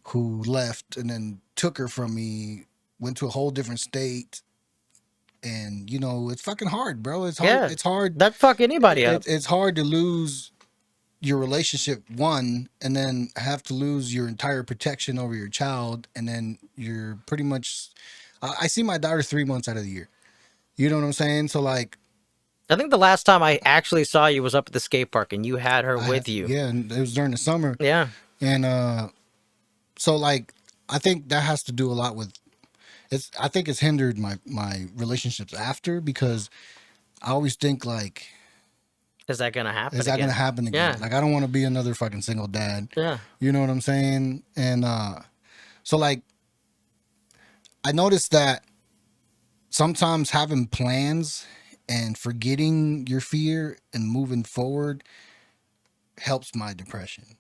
A: who left and then took her from me, went to a whole different state. And, it's fucking hard, bro. It's hard. Yeah, it's hard.
B: That fuck anybody up.
A: It's hard to lose your relationship, one, and then have to lose your entire protection over your child. And then you're pretty much, I see my daughter 3 months out of the year. You know what I'm saying? So like,
B: I think the last time I actually saw you was up at the skate park, and you had her with you.
A: Yeah. And it was during the summer.
B: Yeah.
A: And, so like, I think that has to do a lot with I think it's hindered my relationships after, because I always think like,
B: is that gonna happen?
A: Is that gonna happen again? Yeah. Like, I don't want to be another fucking single dad.
B: Yeah.
A: You know what I'm saying? And so like, I noticed that sometimes having plans and forgetting your fear and moving forward helps my depression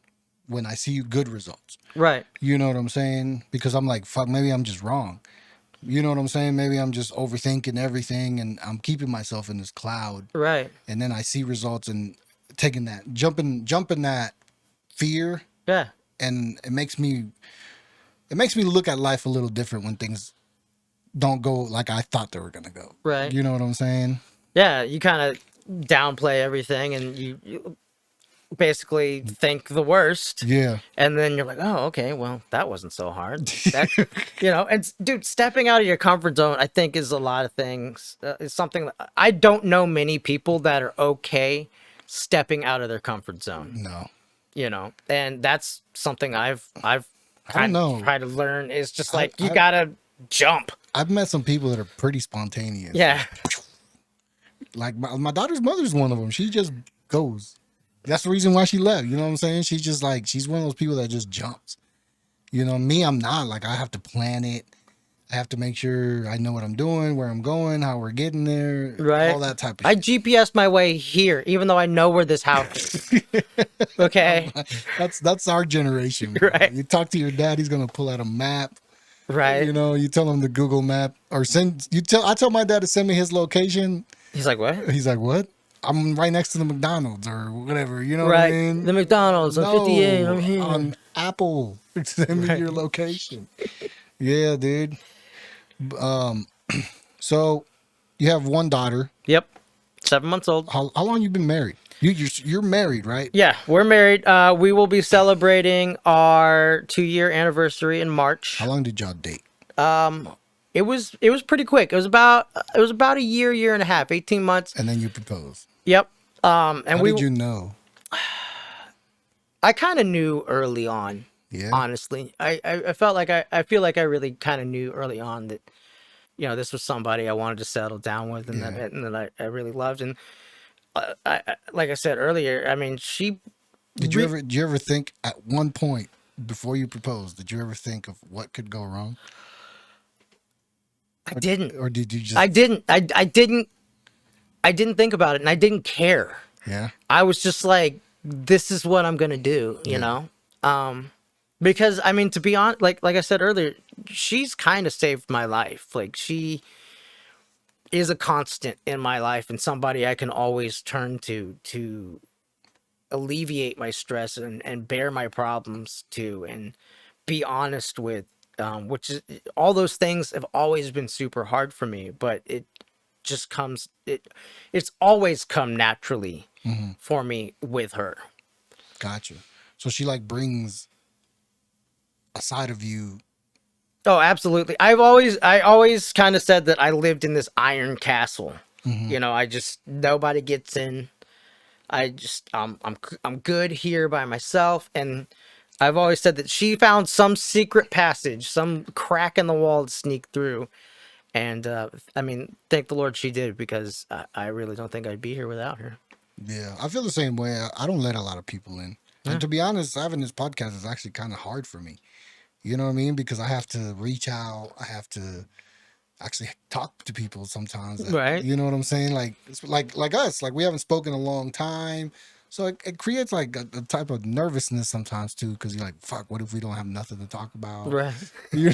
A: when I see good results.
B: Right.
A: You know what I'm saying? Because I'm like, fuck, maybe I'm just wrong. You know what I'm saying? Maybe I'm just overthinking everything, and I'm keeping myself in this cloud.
B: Right.
A: And then I see results and taking that, jumping that fear.
B: Yeah.
A: And it makes me look at life a little different when things don't go like I thought they were going to go.
B: Right.
A: You know what I'm saying?
B: Yeah. You kind of downplay everything, and you basically think the worst.
A: Yeah.
B: And then you're like, oh, okay, well, that wasn't so hard. That, and dude, stepping out of your comfort zone, I think, is a lot of things. It's something that I don't know many people that are okay stepping out of their comfort zone.
A: No.
B: And that's something I've tried to learn, is just like, you gotta jump.
A: I've met some people that are pretty spontaneous.
B: Yeah.
A: Like my daughter's mother's one of them. She just goes. That's the reason why she left. You know what I'm saying? She's just like, she's one of those people that just jumps. You know, me, I'm not. Like, I have to plan it. I have to make sure I know what I'm doing, where I'm going, how we're getting there, all
B: Right.
A: that type of
B: I
A: shit.
B: GPS my way here, even though I know where this house is. Okay.
A: That's our generation, bro.
B: Right.
A: You talk to your dad, he's gonna pull out a map.
B: Right.
A: You know, you tell him the Google map or send you tell I tell my dad to send me his location.
B: He's like, what?
A: He's like, "What? I'm right next to the McDonald's or whatever." You know what I
B: Right.
A: mean?
B: The McDonald's on 58. I'm
A: No,
B: here.
A: on Apple. Send me
B: Right.
A: your location. Yeah, dude. Um, so you have one daughter.
B: Yep. 7 months old.
A: How long you been married? You're married, right?
B: Yeah, we're married. We will be celebrating our 2-year anniversary in March.
A: How long did y'all date?
B: It was pretty quick. It was about a year and a half, 18 months.
A: And then you proposed.
B: Yep. And
A: How did you know?
B: I kind of knew early on.
A: Yeah.
B: Honestly, I felt like I feel like I really kind of knew early on that this was somebody I wanted to settle down with, and
A: Yeah.
B: that I really loved. And like I said earlier, I mean,
A: Did you ever think at one point before you proposed, did you ever think of what could go wrong?
B: I didn't.
A: Or did you just
B: I didn't. I didn't think about it, and I didn't care.
A: Yeah.
B: I was just like, this is what I'm gonna do, you know? Because I mean, to be honest, like I said earlier, she's kind of saved my life. Like, she is a constant in my life and somebody I can always turn to alleviate my stress and bear my problems to and be honest with, which is, all those things have always been super hard for me, but it just it's always come naturally for me with her.
A: Gotcha. So she like brings a side of you.
B: Oh, absolutely. I always kind of said that I lived in this iron castle. Nobody gets in. I'm good here by myself, and I've always said that she found some secret passage, some crack in the wall to sneak through. And I mean, thank the Lord she did, because I really don't think I'd be here without her.
A: Yeah, I feel the same way. I don't let a lot of people in. And to be honest, having this podcast is actually kind of hard for me. You know what I mean? Because I have to reach out. I have to actually talk to people sometimes.
B: Right.
A: You know what I'm saying? Like it's like us. Like we haven't spoken in a long time. So it creates like a type of nervousness sometimes too, because you're like, fuck, what if we don't have nothing to talk about?
B: Right.
A: You,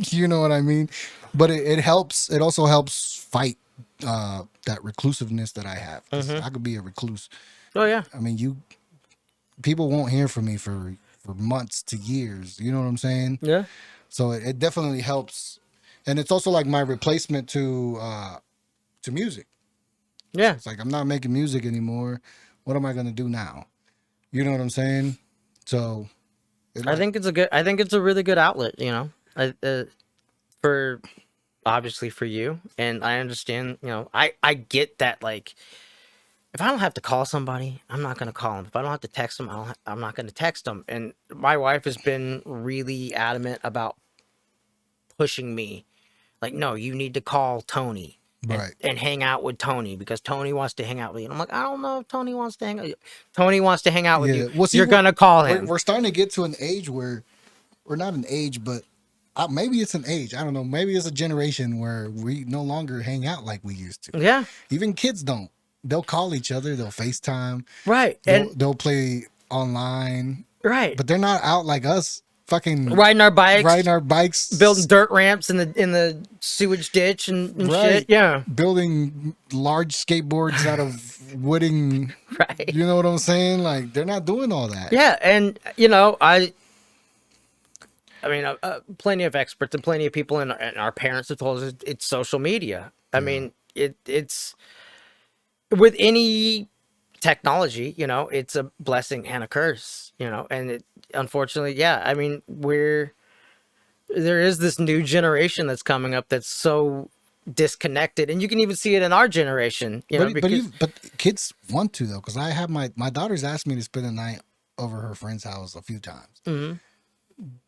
A: you know what I mean? But it helps. It also helps fight that reclusiveness that I have. 'Cause I could be a recluse.
B: Oh yeah.
A: I mean, people won't hear from me for months to years. You know what I'm saying?
B: Yeah.
A: So it definitely helps, and it's also like my replacement to music.
B: Yeah.
A: It's like I'm not making music anymore. What am I gonna do now? You know what I'm saying? So
B: I think it's a really good outlet, for obviously for you. And I understand, I get that, like, if I don't have to call somebody, I'm not going to call them. If I don't have to text them, I'm not going to text them. And my wife has been really adamant about pushing me. Like, no, you need to call Tony
A: right.
B: and hang out with Tony, because Tony wants to hang out with you. And I'm like, I don't know if Tony wants to hang out with you. Tony wants to hang out with you.
A: Well, see,
B: You're going to call him.
A: We're starting to get to an age where, or not an age, but maybe it's an age. I don't know. Maybe it's a generation where we no longer hang out like we used to.
B: Yeah.
A: Even kids don't. They'll call each other. They'll FaceTime.
B: Right.
A: They'll play online.
B: Right.
A: But they're not out like us, fucking
B: riding our bikes, building dirt ramps in the sewage ditch and
A: right.
B: shit. Yeah.
A: Building large skateboards out of wooding.
B: Right.
A: You know what I'm saying? Like, they're not doing all that.
B: Yeah. And, I mean, plenty of experts and plenty of people and our parents have told us it's social media. I mean, it's with any technology, it's a blessing and a curse, and it, unfortunately, yeah. I mean, there is this new generation that's coming up that's so disconnected, and you can even see it in our generation,
A: but kids want to, though, because I have my daughter's asked me to spend the night over her friend's house a few times.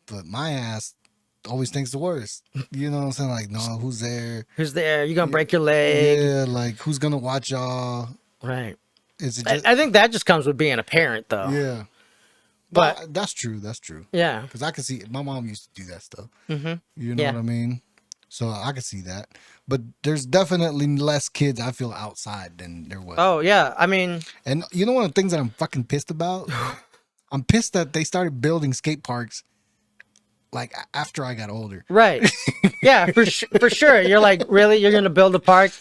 A: But my ass always thinks the worst. You know what I'm saying? Like, no, who's there?
B: Who's there? You gonna break your leg?
A: Yeah, like, who's gonna watch y'all?
B: Right.
A: Is it just?
B: I think that just comes with being a parent, though.
A: Yeah.
B: But
A: Well, that's true. That's true.
B: yeah.
A: Because I can see my mom used to do that stuff.
B: Mm-hmm.
A: You know
B: Yeah.
A: what I mean? So I can see that. But there's definitely less kids I feel outside than there was.
B: Oh yeah. I mean,
A: And you know one of the things that I'm fucking pissed about? I'm pissed that they started building skate parks like after I got older.
B: right. Yeah, for sure. You're like, really? You're gonna build a park?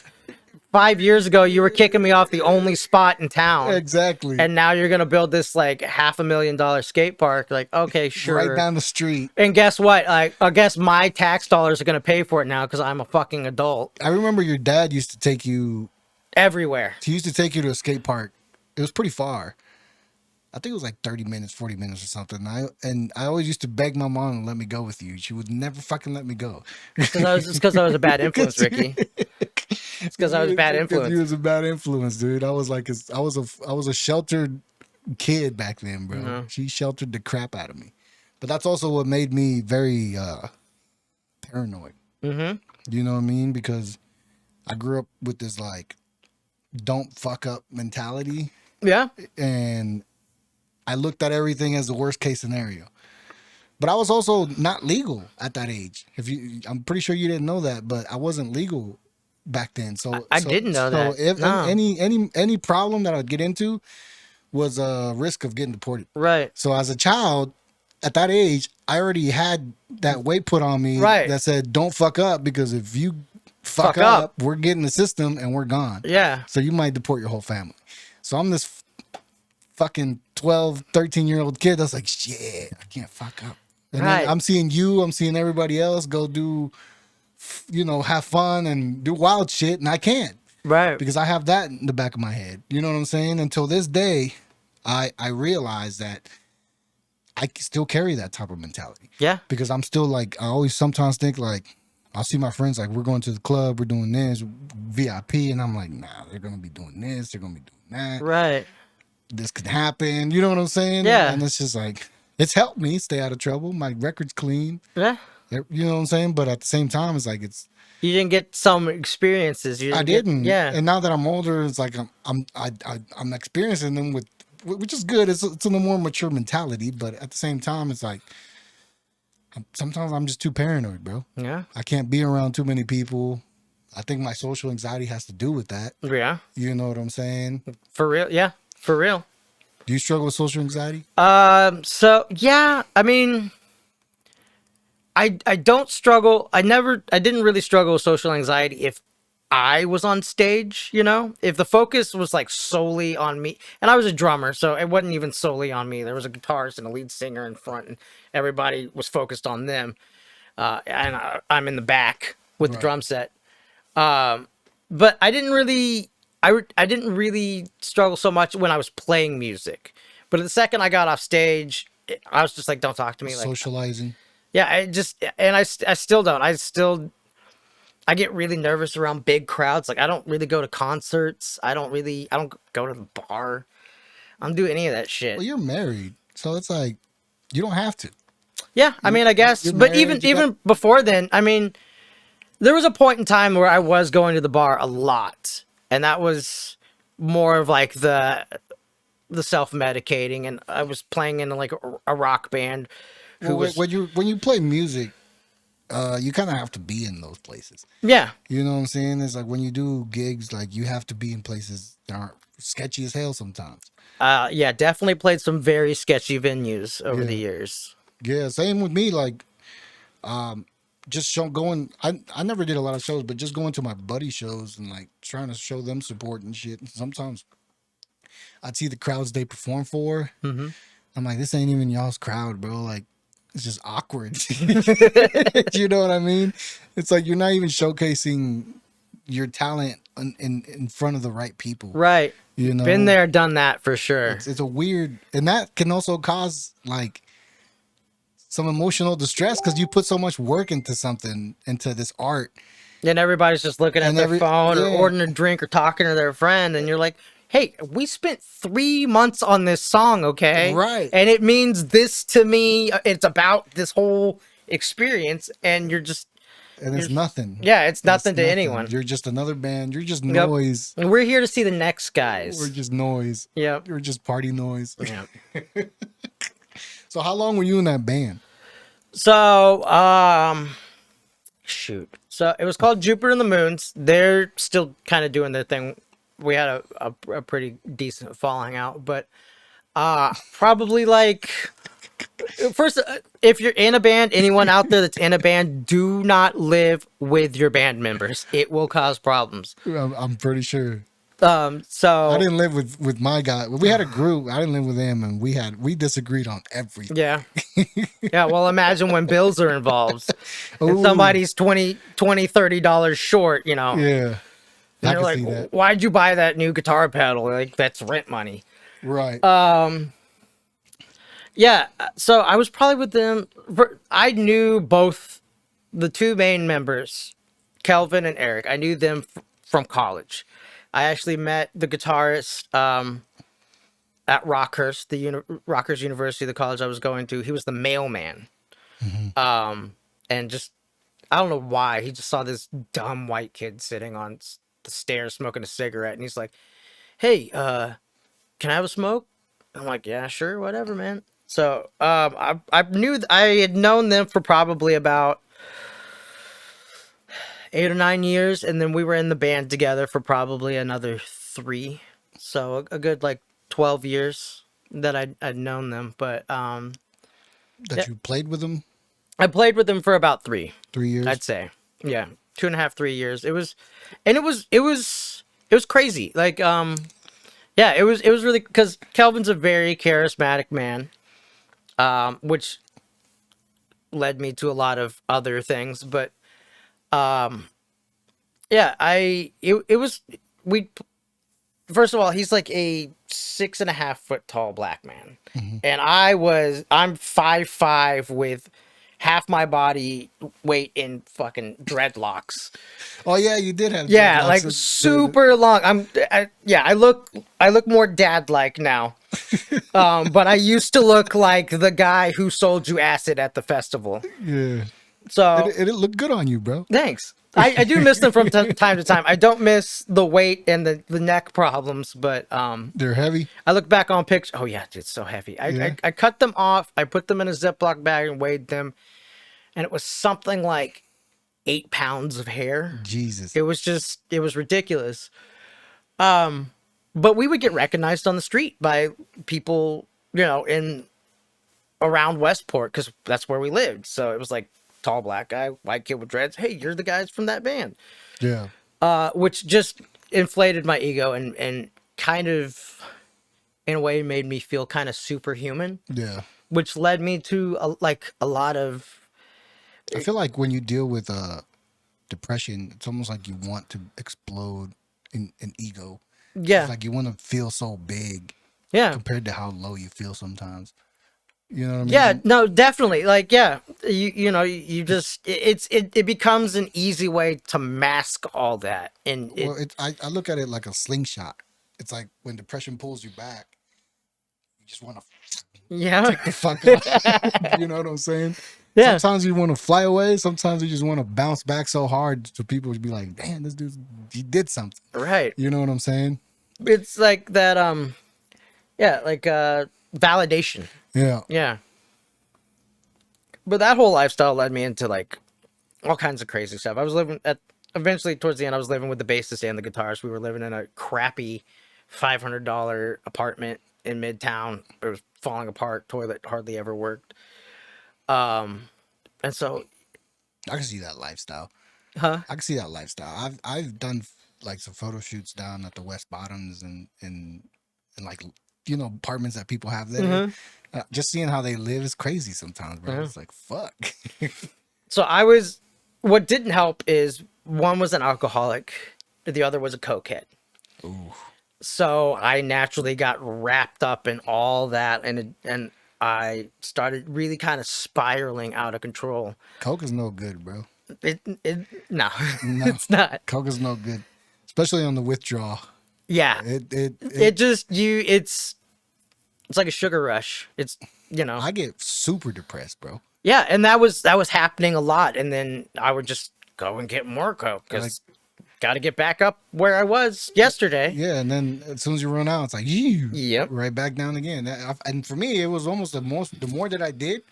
B: 5 years ago, you were kicking me off the only spot in town.
A: Exactly.
B: And now you're gonna build this like $500,000 skate park. Like, okay, sure.
A: Right down the street.
B: And guess what? Like, I guess my tax dollars are gonna pay for it now because I'm a fucking adult.
A: I remember your dad used to take you.
B: Everywhere.
A: He used to take you to a skate park. It was pretty far. I think it was like 30 minutes, 40 minutes or something. And I always used to beg my mom to let me go with you. She would never fucking let me go.
B: It's because I was a bad influence, Ricky. It's because I was a bad influence.
A: You was a bad influence, dude. I was like, I was a sheltered kid back then, bro.
B: Mm-hmm.
A: She sheltered the crap out of me. But that's also what made me very paranoid.
B: Mm-hmm.
A: You know what I mean? Because I grew up with this like, don't fuck up mentality,
B: Yeah.
A: and I looked at everything as the worst case scenario. But I was also not legal at that age. I'm pretty sure you didn't know that, but I wasn't legal back then. So
B: I didn't know that.
A: So if
B: No.
A: any problem that I'd get into was a risk of getting deported.
B: Right.
A: So as a child, at that age, I already had that weight put on me
B: Right.
A: that said, "Don't fuck up, because if you fuck
B: Fuck up.
A: up, we're getting the system and we're gone."
B: Yeah.
A: So you might deport your whole family. So I'm this fucking 12, 13-year-old kid that's like, shit, I can't fuck up. And
B: Right.
A: then I'm seeing everybody else go do, have fun and do wild shit, and I can't
B: Right.
A: because I have that in the back of my head. You know what I'm saying? Until this day, I realize that I still carry that type of mentality.
B: Yeah.
A: Because I'm still like, I always sometimes think like, I'll see my friends like, we're going to the club, we're doing this, VIP, and I'm like, nah, they're going to be doing this, they're going to be doing that.
B: Right.
A: This could happen. You know what I'm saying?
B: Yeah.
A: And it's just like, it's helped me stay out of trouble. My record's clean.
B: Yeah.
A: You know what I'm saying? But at the same time, it's like,
B: You didn't get some experiences.
A: I didn't.
B: Yeah.
A: And now that I'm older, it's like I'm experiencing them which is good. It's a more mature mentality. But at the same time, it's like, sometimes I'm just too paranoid, bro.
B: Yeah.
A: I can't be around too many people. I think my social anxiety has to do with that.
B: Yeah.
A: You know what I'm saying?
B: For real. Yeah. For real.
A: Do you struggle with social anxiety?
B: So yeah, I mean, I don't struggle. I didn't really struggle with social anxiety if I was on stage, if the focus was like solely on me, and I was a drummer, so it wasn't even solely on me. There was a guitarist and a lead singer in front, and everybody was focused on them. And I'm in the back with the drum set. But I didn't really, I didn't really struggle so much when I was playing music. But the second I got off stage, I was just like, don't talk to me. Like,
A: Socializing.
B: yeah, I still don't. I get really nervous around big crowds. Like, I don't really go to concerts. I don't go to the bar. I don't do any of that shit.
A: Well, you're married, so it's like, you don't have to.
B: Yeah, I mean, I guess,
A: you're
B: but
A: married,
B: even before then, I mean, there was a point in time where I was going to the bar a lot, and that was more of like the self-medicating, and I was playing in like a rock band.
A: When you play music, you kind of have to be in those places.
B: Yeah,
A: You know what I'm saying? It's like when you do gigs, like you have to be in places that aren't sketchy as hell sometimes.
B: yeah, definitely played some very sketchy venues over the years.
A: Yeah, same with me. Like, just going. I never did a lot of shows, but just going to my buddy shows and like trying to show them support and shit. And sometimes I'd see the crowds they perform for.
B: Mm-hmm.
A: I'm like, this ain't even y'all's crowd, bro. Like, it's just awkward. You know what I mean? It's like you're not even showcasing your talent in front of the right people.
B: Right.
A: You know,
B: Been there, done that for sure.
A: It's a weird, and that can also cause like some emotional distress because you put so much work into this art.
B: And everybody's just looking at
A: And
B: their phone or
A: yeah.
B: ordering a drink or talking to their friend, and you're like, hey, we spent 3 months on this song, okay?
A: Right.
B: And it means this to me. It's about this whole experience, and you're just,
A: And it's nothing.
B: Yeah, it's nothing to anyone.
A: You're just another band. You're just
B: Yep.
A: noise.
B: And we're here to see the next guys.
A: We're just noise.
B: Yep.
A: You're just party noise.
B: Yeah.
A: So how long were you in that band?
B: So, shoot. So it was called Jupiter and the Moons. They're still kind of doing their thing. We had a pretty decent falling out, but probably like first, if you're in a band, anyone out there that's in a band, do not live with your band members. It will cause problems.
A: I'm pretty sure.
B: So
A: I didn't live with my guy. We had a group. I didn't live with them, and we disagreed on everything.
B: yeah. Yeah, well, imagine when bills are involved and
A: Ooh.
B: somebody's $20-$30 short, you know.
A: Yeah.
B: And
A: I
B: they're
A: can
B: like,
A: see that.
B: why'd you buy that new guitar pedal? Like, that's rent money.
A: Right.
B: Yeah, so I was probably with them. I knew both the two main members, Kelvin and Eric. I knew them from college. I actually met the guitarist at Rockhurst, Rockhurst University, the college I was going to. He was the mailman. And just, I don't know why, he just saw this dumb white kid sitting on the stairs smoking a cigarette. And he's like, hey, can I have a smoke? I'm like, yeah, sure, whatever, man. So I had known them for probably about 8 or 9 years, and then we were in the band together for probably another 3. So a good like 12 years that I'd known them. But
A: that you played with them?
B: I played with them for about 3.
A: 3 years?
B: I'd say. Yeah. 2.5, 3 years. It was crazy. Like, yeah, it was really, because Kelvin's a very charismatic man, which led me to a lot of other things. But, yeah, first of all, he's like a 6.5-foot tall black man. And I'm 5'5" with half my body weight in fucking dreadlocks.
A: Oh yeah, you did have.
B: Yeah,
A: dreadlocks.
B: like super long. I look more dad-like now. But I used to look like the guy who sold you acid at the festival.
A: Yeah.
B: So
A: it looked good on you, bro.
B: Thanks. I do miss them from time to time. I don't miss the weight and the neck problems, but
A: They're heavy.
B: I look back on pictures. Oh yeah, it's so heavy.
A: Yeah.
B: I cut them off. I put them in a Ziploc bag and weighed them, and it was something like 8 pounds of hair.
A: Jesus.
B: It was ridiculous. But we would get recognized on the street by people, in around Westport, because that's where we lived. So it was like, tall black guy, white kid with dreads. Hey, you're the guys from that band.
A: Yeah.
B: Which just inflated my ego and kind of, in a way, made me feel kind of superhuman.
A: Yeah.
B: Which led me to a lot of.
A: I feel like when you deal with depression, it's almost like you want to explode in ego.
B: Yeah.
A: It's like you want to feel so big.
B: Yeah.
A: Compared to how low you feel sometimes. You know what I mean?
B: Yeah, no, definitely. Like, yeah, you just it becomes an easy way to mask all that. And
A: I look at it like a slingshot. It's like when depression pulls you back, you just want to take the fuck off. You know what I'm saying?
B: Yeah.
A: Sometimes you want to fly away. Sometimes you just want to bounce back so hard to people to be like, damn, this dude, he did something.
B: Right.
A: You know what I'm saying?
B: It's like that. Validation.
A: Yeah.
B: Yeah. But that whole lifestyle led me into like all kinds of crazy stuff. I was eventually towards the end, I was living with the bassist and the guitarist. We were living in a crappy $500 apartment in Midtown. It was falling apart. Toilet hardly ever worked. And so
A: I can see that lifestyle.
B: Huh?
A: I can see that lifestyle. I've done like some photo shoots down at the West Bottoms and like, apartments that people have there. Just seeing how they live is crazy sometimes, bro. It's like, fuck.
B: So what didn't help is one was an alcoholic, the other was a cokehead.
A: Ooh.
B: So I naturally got wrapped up in all that, and I started really kind of spiraling out of control.
A: Coke is no good, bro.
B: No, it's not.
A: Coke is no good, especially on the withdrawal.
B: Yeah, it's like a sugar rush. It's
A: I get super depressed, bro.
B: Yeah, and that was happening a lot, and then I would just go and get more coke
A: Like,
B: because got to get back up where I was yesterday.
A: yeah, and then as soon as you run out, it's like you
B: Yep.
A: right back down again. And for me, it was almost the more that I did,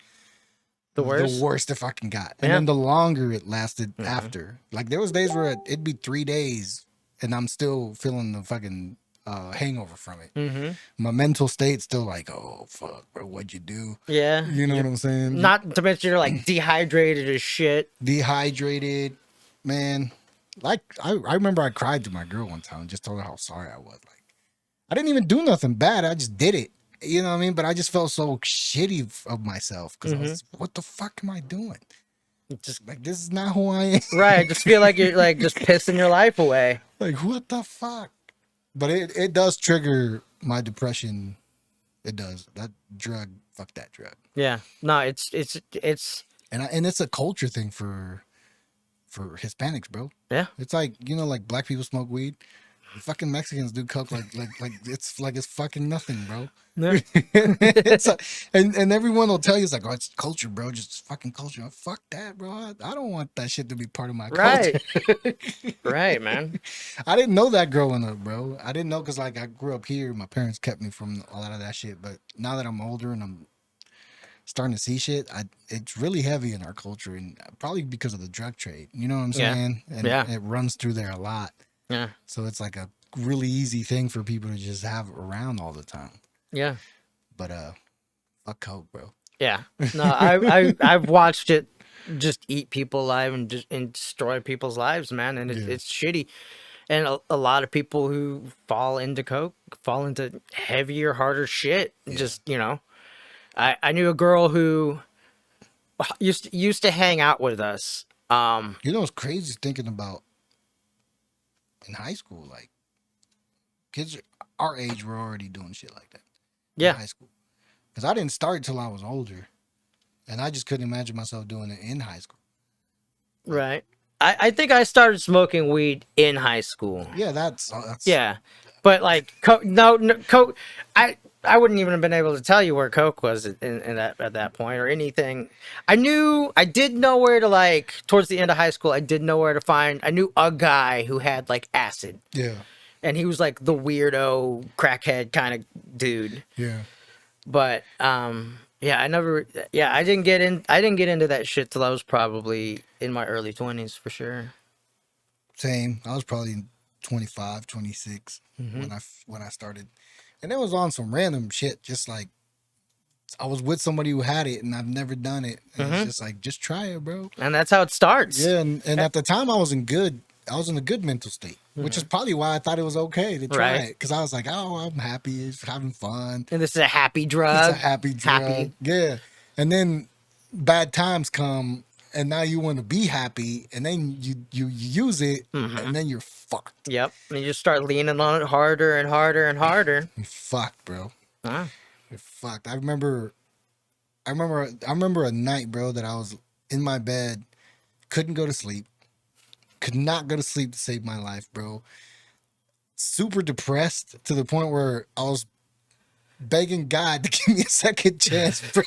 B: The worst.
A: the worse the fucking got. And
B: Yeah.
A: then the longer it lasted after. Like there was days where it'd be 3 days and I'm still feeling the fucking hangover from it.
B: Mm-hmm.
A: My mental state's still like, oh fuck, bro, what'd you do?
B: Yeah.
A: You know what I'm saying?
B: Not to mention you're like dehydrated as shit.
A: Dehydrated, man. Like I remember I cried to my girl one time and just told her how sorry I was. Like I didn't even do nothing bad. I just did it. You know what I mean? But I just felt so shitty of myself because I was, what the fuck am I doing?
B: Just
A: Like this is not who I am.
B: right. I just feel like you're like just pissing your life away.
A: Like what the fuck? But it does trigger my depression. It does. That drug, fuck that drug.
B: Yeah. No, it's
A: And it's a culture thing for Hispanics, bro.
B: yeah.
A: It's like, you know, like black people smoke weed. Fucking Mexicans do coke like it's fucking nothing, bro.
B: Yeah.
A: And everyone will tell you it's like, oh, it's culture, bro. Just fucking culture. Oh, fuck that, bro. I don't want that shit to be part of my culture.
B: Right. Right, man.
A: I didn't know that growing up, bro. I didn't know because like I grew up here. My parents kept me from a lot of that shit. But now that I'm older and I'm starting to see shit, it's really heavy in our culture, and probably because of the drug trade. You know what I'm
B: Yeah.
A: saying? And
B: Yeah.
A: it runs through there a lot.
B: Yeah.
A: So it's like a really easy thing for people to just have around all the time.
B: Yeah.
A: But fuck coke, bro.
B: Yeah. No, I've watched it just eat people alive and destroy people's lives, man, and it's shitty. And a lot of people who fall into coke fall into heavier, harder shit. Just, you know, I knew a girl who used to hang out with us.
A: You know what's crazy thinking about in high school, like kids our age were already doing shit like that.
B: Yeah.
A: In high school. Because I didn't start till I was older. And I just couldn't imagine myself doing it in high school.
B: Right. I think I started smoking weed in high school.
A: Yeah, that's
B: Yeah. But like coke, no coke. I wouldn't even have been able to tell you where coke was in that at that point or anything. I did know where to, like, towards the end of high school. I did know where to find. I knew a guy who had like acid,
A: yeah.
B: and he was like the weirdo crackhead kind of dude.
A: Yeah.
B: But yeah, I didn't get into that shit till I was probably in my early 20s for sure.
A: Same. I was probably 25, 26 when I started. And it was on some random shit, just like I was with somebody who had it and I've never done it. And it's just like, just try it, bro.
B: And that's how it starts.
A: Yeah, and at the time I was in a good mental state, which is probably why I thought it was okay to try it. Because I was like, oh, I'm happy, it's having fun.
B: And this is a happy drug.
A: It's a happy drug.
B: Happy.
A: Yeah. And then bad times come and now you want to be happy and then you use it and then you're fucked.
B: Yep. And you just start leaning on it harder and harder and harder.
A: You're fucked, bro.
B: Ah.
A: You're fucked. I remember a night, bro, that I was in my bed, couldn't go to sleep. Could not go to sleep to save my life, bro. Super depressed to the point where I was begging God to give me a second chance, bro.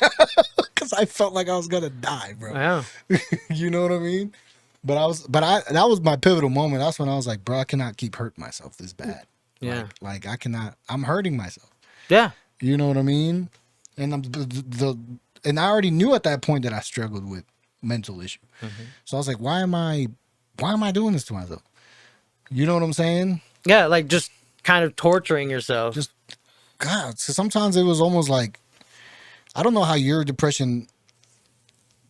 A: Because I felt like I was gonna die, bro.
B: Wow.
A: You know what I mean? But that was my pivotal moment. That's when I was like, bro, I cannot keep hurting myself this bad.
B: Yeah.
A: Like I cannot. I'm hurting myself.
B: Yeah.
A: You know what I mean? And and I already knew at that point that I struggled with mental issue. So I was like, why am I doing this to myself? You know what I'm saying?
B: Yeah, like just kind of torturing yourself.
A: Just God. So sometimes it was almost like, I don't know how your depression,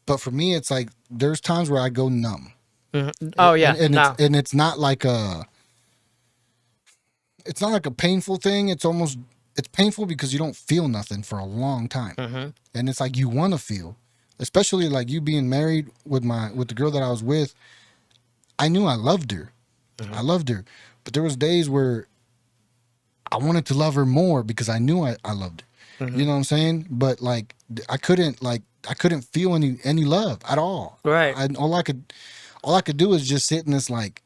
A: but for me, it's like there's times where I go numb.
B: Oh yeah,
A: and it's not like a painful thing. It's painful because you don't feel nothing for a long time, and it's like you want to feel, especially like you being married with the girl that I was with. I knew I loved her, but there was days where I wanted to love her more because I knew I loved her. You know what I'm saying? But like I couldn't feel any love at all.
B: Right.
A: All I could do is just sit in this like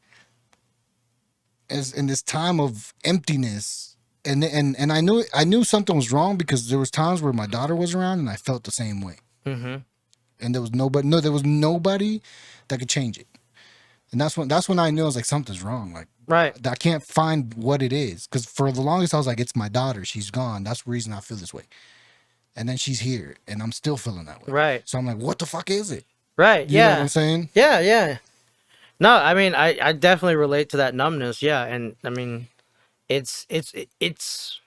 A: in this time of emptiness. And I knew something was wrong because there was times where my daughter was around and I felt the same way. And there was nobody that could change it. And that's when I knew I was like, something's wrong. Like,
B: Right.
A: I can't find what it is. Because for the longest, I was like, it's my daughter. She's gone. That's the reason I feel this way. And then she's here, and I'm still feeling that way.
B: Right.
A: So I'm like, what the fuck is it?
B: Right.
A: You know what
B: Yeah.
A: I'm saying?
B: Yeah. Yeah. No, I mean, I definitely relate to that numbness. Yeah, and I mean, it's it's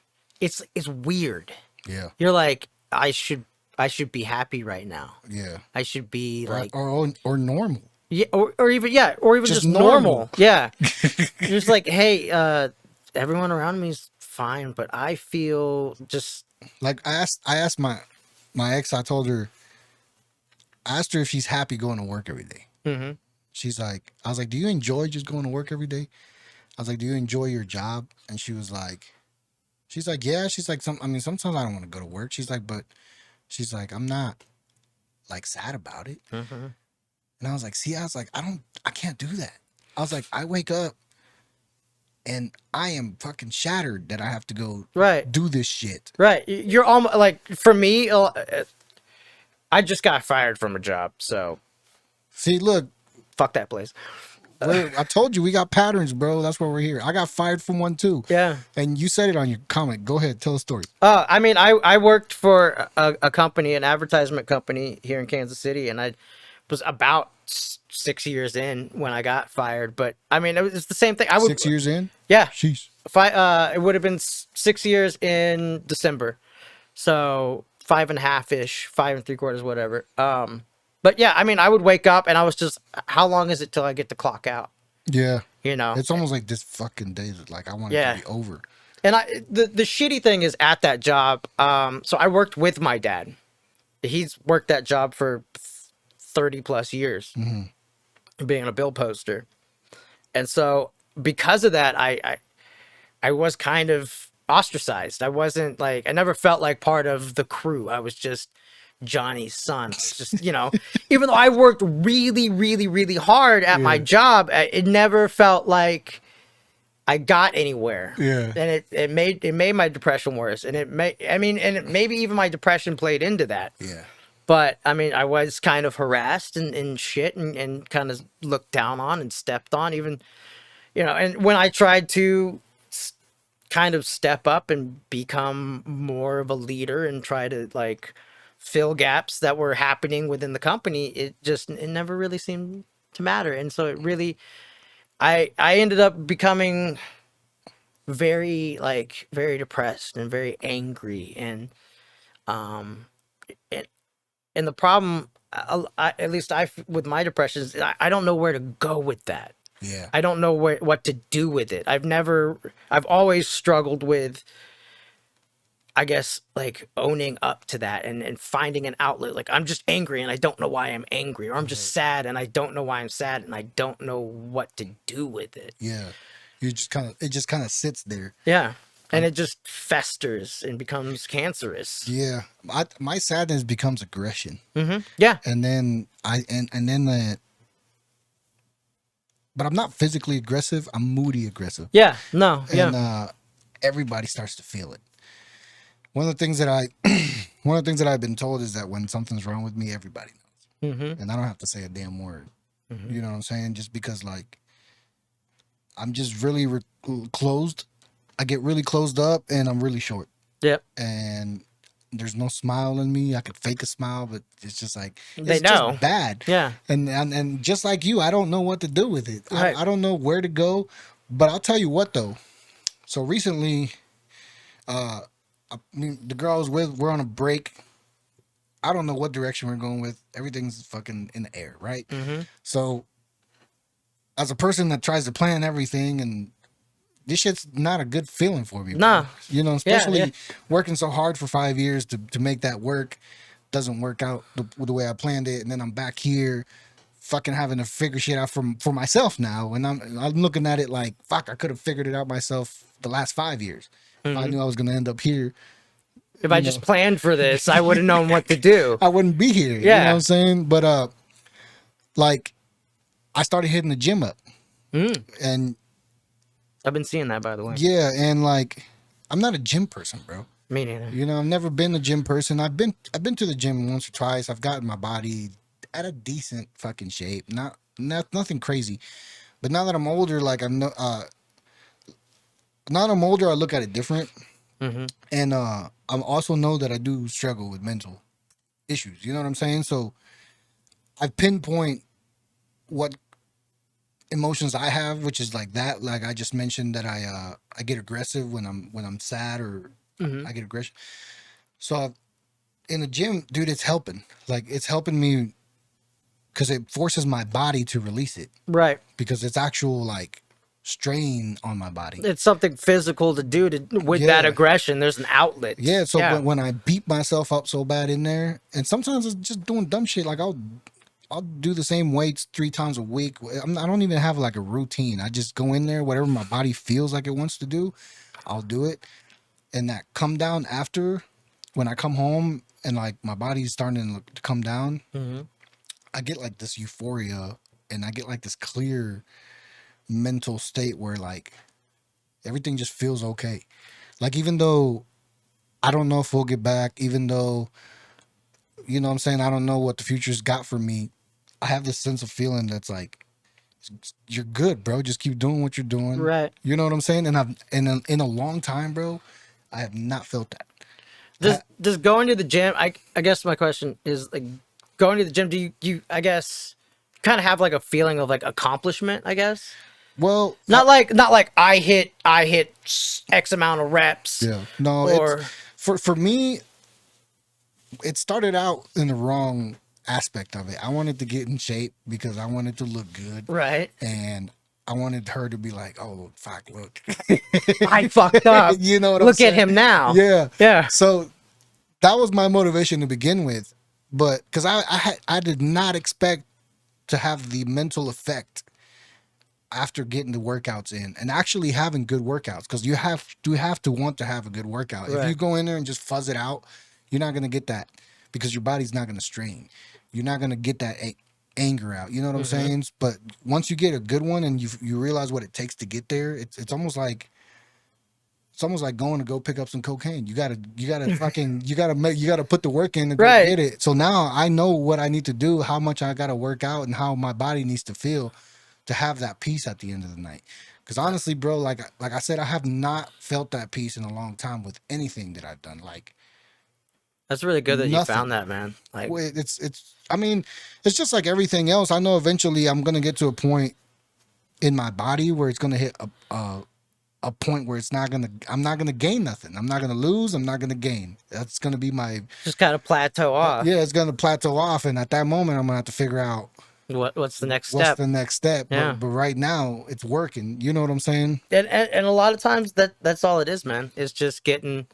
B: weird.
A: Yeah.
B: You're like, I should be happy right now.
A: Yeah.
B: I should be like,
A: Or normal.
B: yeah, or even just normal. Yeah. You're just like, hey, everyone around me is fine, but I feel just
A: Like I asked my ex, I asked her if she's happy going to work every day.
B: mm-hmm.
A: She's like, I was like, do you enjoy just going to work every day? I was like, do you enjoy your job? And she's like, yeah. She's like, sometimes I don't want to go to work. She's like, but she's like, I'm not like sad about it.
B: Mm-hmm.
A: And I was like, see, I was like, I can't do that. I was like, I wake up and I am fucking shattered that I have to go
B: Right.
A: do this shit.
B: Right. You're almost like, for me, I just got fired from a job, so
A: See, look,
B: fuck that place.
A: I told you we got patterns, bro. That's why we're here. I got fired from one too.
B: Yeah.
A: And you said it on your comment. Go ahead, tell the story.
B: I mean, I worked for a company, an advertisement company here in Kansas City, and I was about 6 years in when I got fired. But I mean, it's the same thing. I would
A: 6 years in?
B: Yeah.
A: Sheesh.
B: It would have been 6 years in December, so 5.5 ish, 5 3/4, whatever. But yeah, I mean, I would wake up and I was just, how long is it till I get to clock out?
A: Yeah.
B: You know,
A: It's almost like this fucking day that like I want it
B: Yeah.
A: to be over.
B: and the shitty thing is at that job. So I worked with my dad. He's worked that job for 30 plus years, being a bill poster, and so because of that, I was kind of ostracized. I wasn't like, I never felt like part of the crew. I was just Johnny's son. It's just, even though I worked really, really, really hard at my job, it never felt like I got anywhere.
A: Yeah.
B: And it made my depression worse. And maybe even my depression played into that.
A: Yeah.
B: But I mean, I was kind of harassed and shit and kind of looked down on and stepped on, even, and when I tried to kind of step up and become more of a leader and try to like fill gaps that were happening within the company, it never really seemed to matter. And so it really, I ended up becoming very depressed and very angry. And the problem, at least with my depression, is I don't know where to go with that.
A: Yeah.
B: I don't know what to do with it. I've always struggled with, I guess, like owning up to that and finding an outlet. Like, I'm just angry and I don't know why I'm angry, or I'm just sad and I don't know why I'm sad and I don't know what to do with it.
A: Yeah. It just kind of sits there.
B: Yeah. And it just festers and becomes cancerous.
A: Yeah. My sadness becomes aggression.
B: Mm-hmm. Yeah.
A: And then but I'm not physically aggressive. I'm moody aggressive.
B: Yeah. No. Yeah.
A: And everybody starts to feel it. One of the things that I've been told is that when something's wrong with me, everybody knows.
B: Mm-hmm.
A: And I don't have to say a damn word.
B: Mm-hmm.
A: You know what I'm saying? Just because like I'm just really closed. I get really closed up and I'm really short.
B: Yep.
A: And there's no smile in me. I could fake a smile, but it's just like
B: They
A: it's
B: know.
A: just bad.
B: Yeah.
A: And just like you, I don't know what to do with it.
B: Right.
A: I don't know where to go. But I'll tell you what though. So recently, I mean, the girl I was with, we're on a break. I don't know what direction we're going with. Everything's fucking in the air, right?
B: Mm-hmm.
A: So, as a person that tries to plan everything, and this shit's not a good feeling for me.
B: Nah.
A: Bro. Especially
B: yeah.
A: working so hard for 5 years to make that work doesn't work out the way I planned it, and then I'm back here, fucking having to figure shit out for myself now, and I'm looking at it like, fuck, I could have figured it out myself the last 5 years. If I knew I was gonna end up here,
B: If I just planned for this, I would have known what to do.
A: I wouldn't be here.
B: Yeah.
A: You know what I'm saying? But like I started hitting the gym up. And
B: I've been seeing that, by the way.
A: yeah, and like I'm not a gym person, bro.
B: Me neither.
A: I've never been a gym person. I've been to the gym once or twice. I've gotten my body at a decent fucking shape. Not nothing crazy. But now that I'm older, like I'm no, now that I'm older, I look at it different,
B: Mm-hmm.
A: and I also know that I do struggle with mental issues. You know what I'm saying? So I pinpoint what emotions I have, which is like that. Like I just mentioned that I get aggressive when I'm sad or
B: Mm-hmm.
A: I get aggression. So in the gym, dude, it's helping. Like it's helping me because it forces my body to release it
B: Right.
A: because it's actual like strain on my body.
B: It's something physical to do to with that
A: Yeah.
B: aggression. There's an outlet.
A: Yeah, so
B: Yeah.
A: when I beat myself up so bad in there, and sometimes it's just doing dumb shit. Like I'll do the same weights 3 times a week. I don't even have like a routine. I just go in there, whatever my body feels like it wants to do, I'll do it. And that come down after, when I come home and like my body's starting to come down,
B: Mm-hmm.
A: I get like this euphoria, and I get like this clear mental state where like everything just feels okay. Like even though I don't know if we'll get back, even though you know what I'm saying, I don't know what the future's got for me. I have this sense of feeling that's like you're good, bro. Just keep doing what you're doing.
B: Right.
A: You know what I'm saying? And I've in a long time, bro, I have not felt that.
B: Does going to the gym? I guess my question is like going to the gym. Do you I guess kind of have like a feeling of like accomplishment? I guess
A: Well,
B: not like I hit X amount of reps.
A: yeah, no, it's
B: Or
A: for me. It started out in the wrong aspect of it. I wanted to get in shape because I wanted to look good,
B: right.
A: and I wanted her to be like, "Oh, fuck, look."
B: I fucked up.
A: You know what I'm
B: Look at
A: saying?
B: him now.
A: Yeah.
B: Yeah.
A: So that was my motivation to begin with, but because I did not expect to have the mental effect after getting the workouts in and actually having good workouts, because you have to want to have a good workout. If you
B: Right.
A: go in there and just fuzz it out, you're not gonna get that because your body's not gonna strain. You're not gonna get that anger out. You know what I'm
B: Mm-hmm.
A: saying? But once you get a good one and you realize what it takes to get there, it's almost like going to go pick up some cocaine. You gotta fucking you gotta put the work in to go
B: Right.
A: get it. So now I know what I need to do, how much I gotta work out, and how my body needs to feel to have that peace at the end of the night. Because honestly, bro, like I said, I have not felt that peace in a long time with anything that I've done. Like
B: That's really good that you
A: nothing.
B: found that, man. Like
A: It's. I mean, it's just like everything else. I know eventually I'm gonna get to a point in my body where it's gonna hit a point where I'm not gonna gain nothing. I'm not gonna lose. I'm not gonna gain. That's gonna be my
B: just kind of plateau off.
A: yeah. It's gonna plateau off, and at that moment, I'm gonna have to figure out
B: What's the next
A: what's
B: step?
A: the next step.
B: Yeah.
A: But right now, it's working. You know what I'm saying?
B: And a lot of times that's all it is, man. It's just getting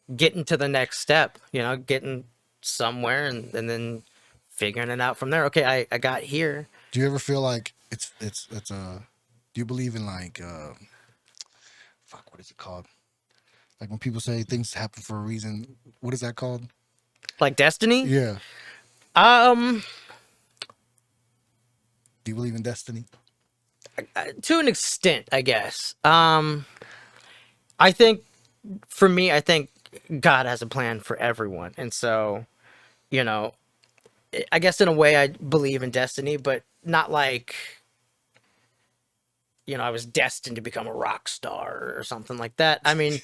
B: to the next step, getting somewhere and then figuring it out from there. Okay, I got here.
A: Do you ever feel like it's do you believe in like fuck, what is it called? Like when people say things happen for a reason, what is that called?
B: Like destiny?
A: Yeah.
B: Um
A: Do you believe in destiny?
B: to an extent, I guess. I think for me, I think God has a plan for everyone. And so, you know, I guess in a way I believe in destiny, but not like I was destined to become a rock star or something like that. I mean,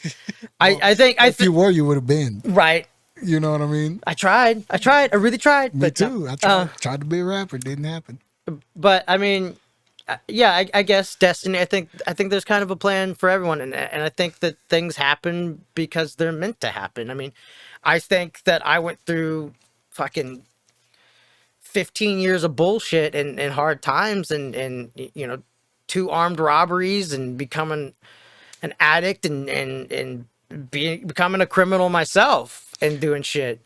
A: Well,
B: I
A: if you
B: think
A: were, you would have been.
B: right.
A: You know what I mean?
B: I tried. I really tried.
A: Me
B: But no.
A: too. I tried to be a rapper. Didn't happen.
B: But I mean, yeah, I guess destiny. I think there's kind of a plan for everyone, and I think that things happen because they're meant to happen. I mean, I think that I went through fucking 15 years of bullshit and hard times, and 2 armed robberies, and becoming an addict, and becoming a criminal myself, and doing shit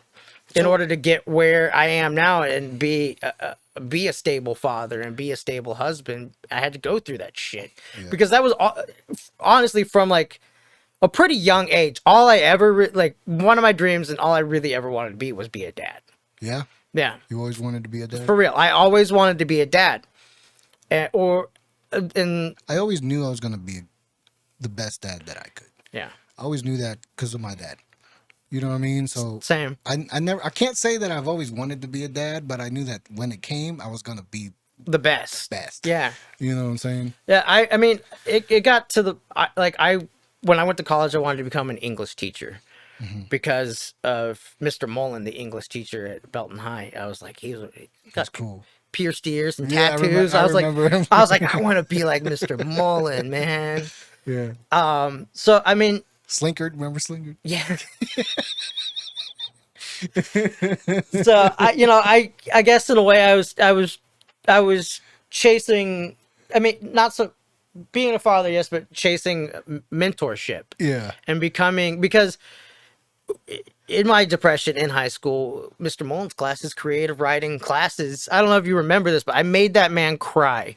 B: in
A: So-
B: order to get where I am now and be a stable father and be a stable husband. I had to go through that shit because that was honestly from like a pretty young age. All I ever like one of my dreams and all I really ever wanted to be a dad.
A: Yeah.
B: Yeah,
A: You always wanted to be a dad.
B: for real. I always wanted to be a dad, and
A: I always knew I was gonna be the best dad that I could.
B: yeah,
A: I always knew that because of my dad. You know what I mean? So
B: same.
A: I can't say that I've always wanted to be a dad, but I knew that when it came, I was gonna be
B: the best.
A: best.
B: Yeah.
A: You know what I'm saying?
B: Yeah, I mean, it got to the when I went to college, I wanted to become an English teacher because of Mr. Mullen, the English teacher at Belton High. I was like, he
A: That's
B: got
A: cool.
B: pierced ears and
A: Yeah,
B: tattoos.
A: I remember him.
B: I was like, I want to be like Mr. Mullen, man.
A: Yeah.
B: So I mean,
A: Slinkard, remember Slinkard?
B: yeah. So I guess in a way I was chasing. I mean, not so being a father, yes, but chasing mentorship
A: Yeah.
B: and becoming, because in my depression in high school, Mr. Mullen's classes, creative writing classes. I don't know if you remember this, but I made that man cry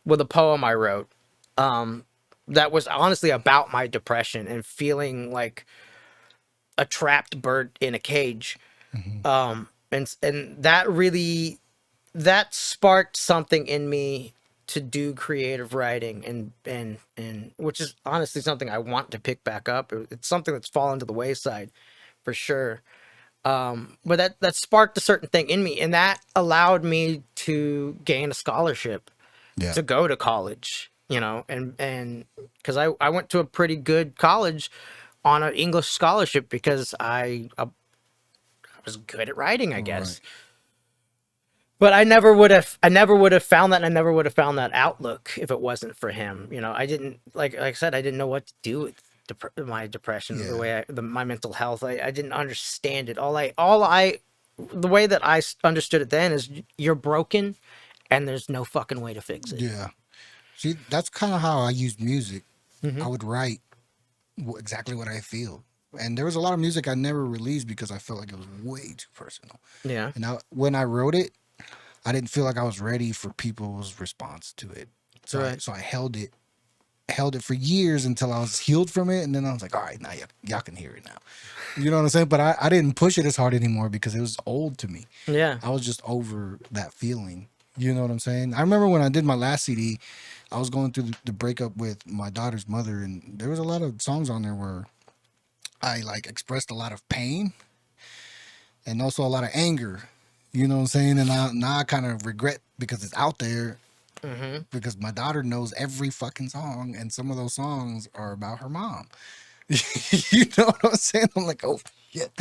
B: with a poem I wrote. That was honestly about my depression and feeling like a trapped bird in a cage. And that sparked something in me to do creative writing, and which is honestly something I want to pick back up. It's something that's fallen to the wayside for sure. But that sparked a certain thing in me, and that allowed me to gain a scholarship
A: Yeah.
B: to go to college, and because I went to a pretty good college on an English scholarship because I was good at writing, I guess.
A: Right.
B: But I never would have found that, and I never would have found that outlook if it wasn't for him. I didn't, like I said, I didn't know what to do with my depression,
A: Yeah.
B: the way my mental health. I didn't understand it. The way that I understood it then is you're broken, and there's no fucking way to fix it.
A: Yeah. See, that's kind of how I used music.
B: Mm-hmm.
A: I would write exactly what I feel. And there was a lot of music I never released because I felt like it was way too personal.
B: Yeah.
A: And when I wrote it, I didn't feel like I was ready for people's response to it. So
B: Right.
A: I held it for years until I was healed from it, and then I was like, all right, now y'all can hear it now. You know what I'm saying? But I didn't push it as hard anymore because it was old to me.
B: Yeah.
A: I was just over that feeling. You know what I'm saying? I remember when I did my last CD, I was going through the breakup with my daughter's mother, and there was a lot of songs on there where I like expressed a lot of pain and also a lot of anger. You know what I'm saying? And now I kind of regret because it's out there, because my daughter knows every fucking song, and some of those songs are about her mom. You know what I'm saying? I'm like, oh shit.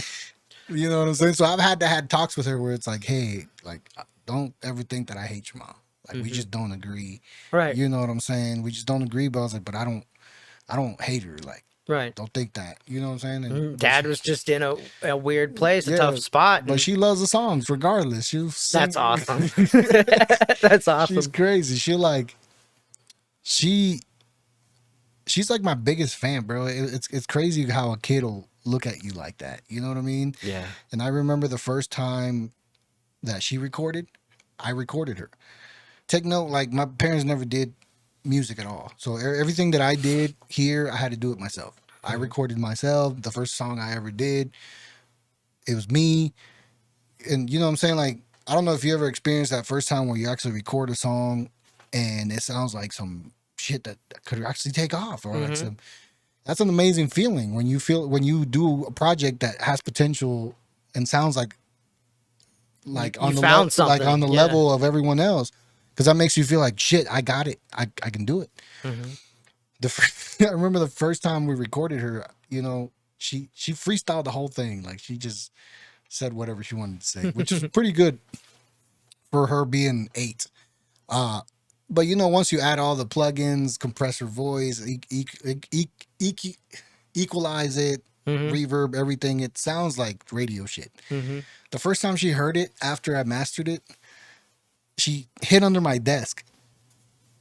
A: You know what I'm saying? So I've had talks with her where it's like, hey, like, don't ever think that I hate your mom. Like, we just don't agree.
B: Right.
A: You know what I'm saying? We just don't agree. But I was like, but I don't hate her. Like,
B: Right.
A: don't think that. You know what I'm saying? And,
B: Dad was just in a weird place, a
A: Yeah,
B: tough spot.
A: but she loves the songs regardless. She'll sing.
B: That's awesome. That's awesome.
A: She's crazy. She's like my biggest fan, bro. It's crazy how a kid will look at you like that. You know what I mean?
B: Yeah.
A: And I remember the first time that she recorded, I recorded her. Take note, like my parents never did music at all. So everything that I did here, I had to do it myself. I recorded myself. The first song I ever did, it was me. And you know what I'm saying? Like, I don't know if you ever experienced that first time where you actually record a song and it sounds like some shit that could actually take off, or like that's an amazing feeling when you do a project that has potential and sounds like on the
B: found something.
A: like on the
B: Yeah.
A: level of everyone else, because that makes you feel like shit. I got it. I can do it. I remember the first time we recorded her. You know, she freestyled the whole thing. Like, she just said whatever she wanted to say, which is pretty good for her being 8. But you know, once you add all the plugins, compressor voice, equalize it, reverb, everything, it sounds like radio shit. The first time she heard it after I mastered it, she hid under my desk,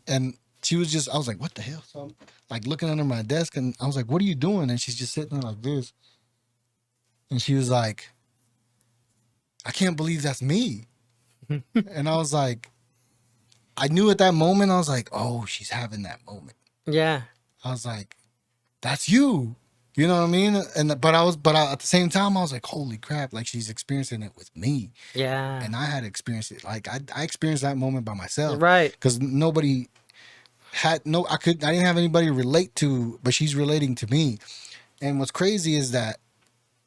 A: and I was like, what the hell? So I'm like looking under my desk, and I was like, what are you doing? And she's just sitting there like this, and she was like, I can't believe that's me. And I was like, I knew at that moment, I was like, oh, she's having that moment.
B: Yeah.
A: I was like, that's you. You know what I mean? But at the same time, I was like, holy crap, like, she's experiencing it with me.
B: Yeah.
A: And I had to experience it. Like, I experienced that moment by myself.
B: Right.
A: Because nobody I didn't have anybody to relate to, but she's relating to me. And what's crazy is that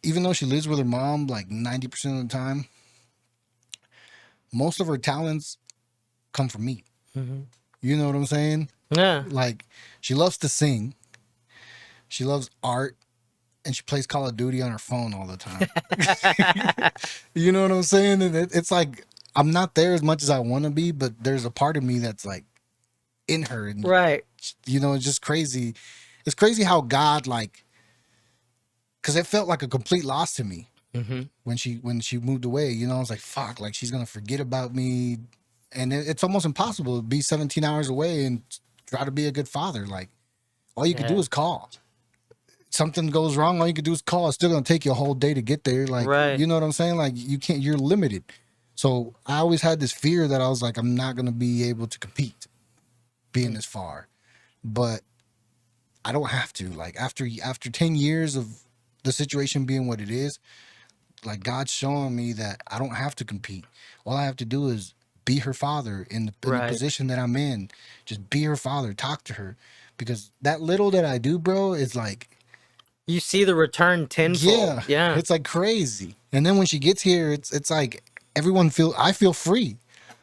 A: even though she lives with her mom like 90% of the time, most of her talents come from me.
B: Mm-hmm.
A: You know what I'm saying?
B: Yeah.
A: Like, she loves to sing, she loves art, and she plays Call of Duty on her phone all the time. You know what I'm saying? And it's like I'm not there as much as I want to be, but there's a part of me that's like in her, and
B: Right.
A: it's just crazy. It's crazy how God, like, because it felt like a complete loss to me
B: Mm-hmm.
A: when she moved away. I was like, fuck, like she's gonna forget about me, and it's almost impossible to be 17 hours away and try to be a good father. Like, all you could do
B: Yeah.
A: is call. Something goes wrong, all you could do is call. It's still gonna take you a whole day to get there. Like,
B: Right.
A: you know what I'm saying? Like, you can't. You're limited. So I always had this fear that I was like, I'm not gonna be able to compete being this far, but I don't have to. Like, after 10 years of the situation being what it is, like, God's showing me that I don't have to compete. All I have to do is be her father in the
B: Right.
A: position that I'm in. Just be her father, talk to her, because that little that I do, bro, is like,
B: You see the return tenfold.
A: yeah,
B: Yeah.
A: it's like crazy. And then when she gets here, it's like I feel free.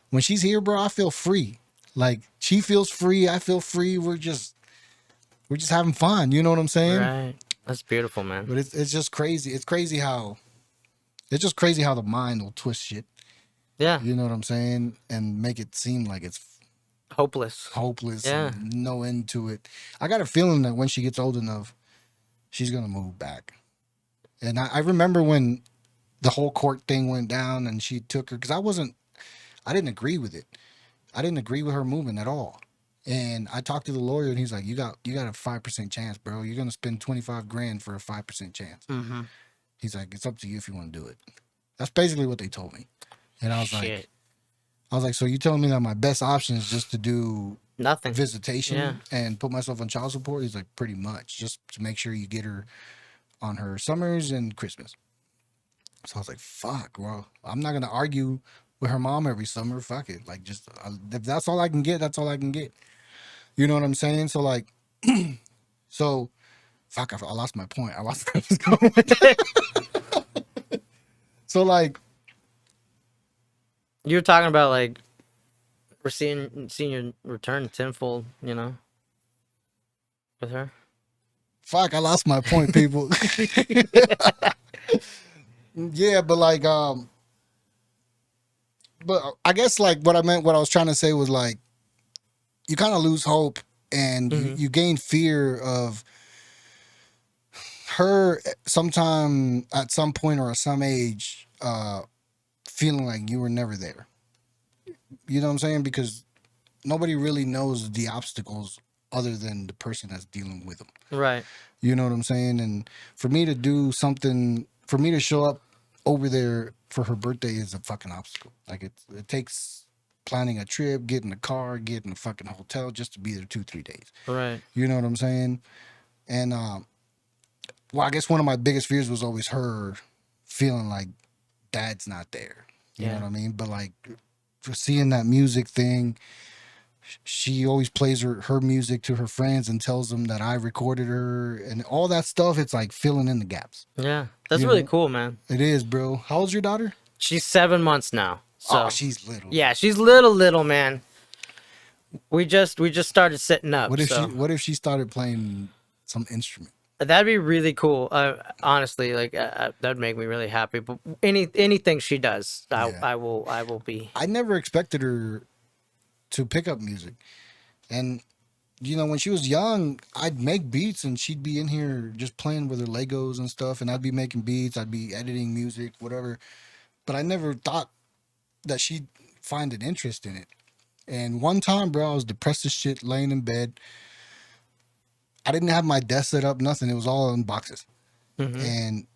A: When she's here, bro, I feel free. Like, she feels free, I feel free. We're just having fun. You know what I'm saying?
B: Right. That's beautiful, man.
A: But it's just crazy. It's just crazy how the mind will twist shit.
B: Yeah.
A: You know what I'm saying? And make it seem like it's
B: Hopeless.
A: hopeless
B: Yeah.
A: and no end to it. I got a feeling that when she gets old enough, she's gonna move back. And I remember when the whole court thing went down and she took her, because I didn't agree with it. I didn't agree with her moving at all. And I talked to the lawyer and he's like, you got a 5% chance, bro. You're gonna spend 25 grand for a 5% chance.
B: Mm-hmm.
A: He's like, it's up to you if you want to do it. That's basically what they told me. And
B: Shit.
A: I was like, so you telling me that my best option is just to do
B: Nothing.
A: visitation
B: Yeah.
A: and put myself on child support? He's like, pretty much, just to make sure you get her on her summers and Christmas. So I was like, fuck, well, I'm not gonna argue with her mom every summer. Fuck it, like, just if that's all I can get, that's all I can get. You know what I'm saying? So, like, so fuck, I lost my point. I lost where I was going with that. So, like,
B: You were talking about like we're seeing your return tenfold, with her.
A: fuck, I lost my point, people. Yeah, but like, but I guess, like, what I was trying to say was, like, you kind of lose hope and
B: Mm-hmm.
A: you gain fear of her sometime at some point or at some age, feeling like you were never there. You know what I'm saying? Because nobody really knows the obstacles other than the person that's dealing with them.
B: Right.
A: You know what I'm saying? And for me to do something, for me to show up over there for her birthday is a fucking obstacle. Like, it takes planning a trip, getting a car, getting a fucking hotel just to be there 2-3 days.
B: Right.
A: You know what I'm saying? And well, I guess one of my biggest fears was always her feeling like dad's not there. You know
B: Yeah.
A: what I mean? But, like, for seeing that music thing, she always plays her music to her friends and tells them that I recorded her and all that stuff. It's like filling in the gaps.
B: Yeah. That's
A: You
B: really
A: know?
B: cool, man.
A: It is, bro. How old's your daughter?
B: She's 7 months now. So
A: Oh, she's little.
B: yeah, she's little, man. We just started setting up.
A: What if she started playing some instrument?
B: That'd be really cool. Honestly, like that'd make me really happy. But anything she does,
A: Yeah.
B: I will be.
A: I never expected her to pick up music. And, when she was young, I'd make beats and she'd be in here just playing with her Legos and stuff. And I'd be making beats, I'd be editing music, whatever. But I never thought that she'd find an interest in it. And one time, bro, I was depressed as shit, laying in bed. I didn't have my desk set up, nothing. It was all in boxes.
B: Mm-hmm.
A: And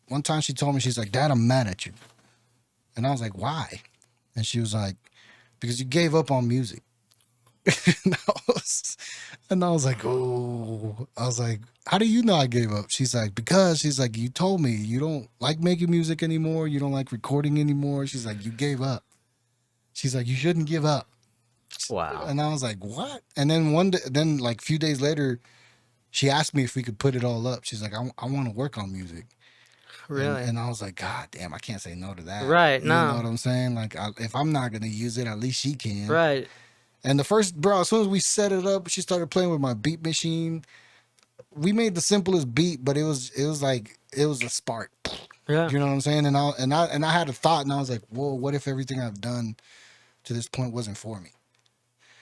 A: one time she told me, she's like, Dad, I'm mad at you. And I was like, why? And she was like, because you gave up on music. and I was like, oh. I was like, how do you know I gave up? She's like, because she's like, you told me you don't like making music anymore. You don't like recording anymore. She's like, you gave up. She's like, you shouldn't give up.
B: Wow.
A: And I was like, what? And then one day, like a few days later, she asked me if we could put it all up. She's like, I want to work on music.
B: Really?
A: And I was like, God damn, I can't say no to that.
B: Right.
A: You know
B: No.
A: what I'm saying? Like, if I'm not gonna use it, at least she can.
B: Right.
A: And the first, bro, as soon as we set it up, she started playing with my beat machine. We made the simplest beat, but it was a spark.
B: Yeah.
A: You know what I'm saying? And I had a thought, and I was like, whoa, what if everything I've done to this point wasn't for me?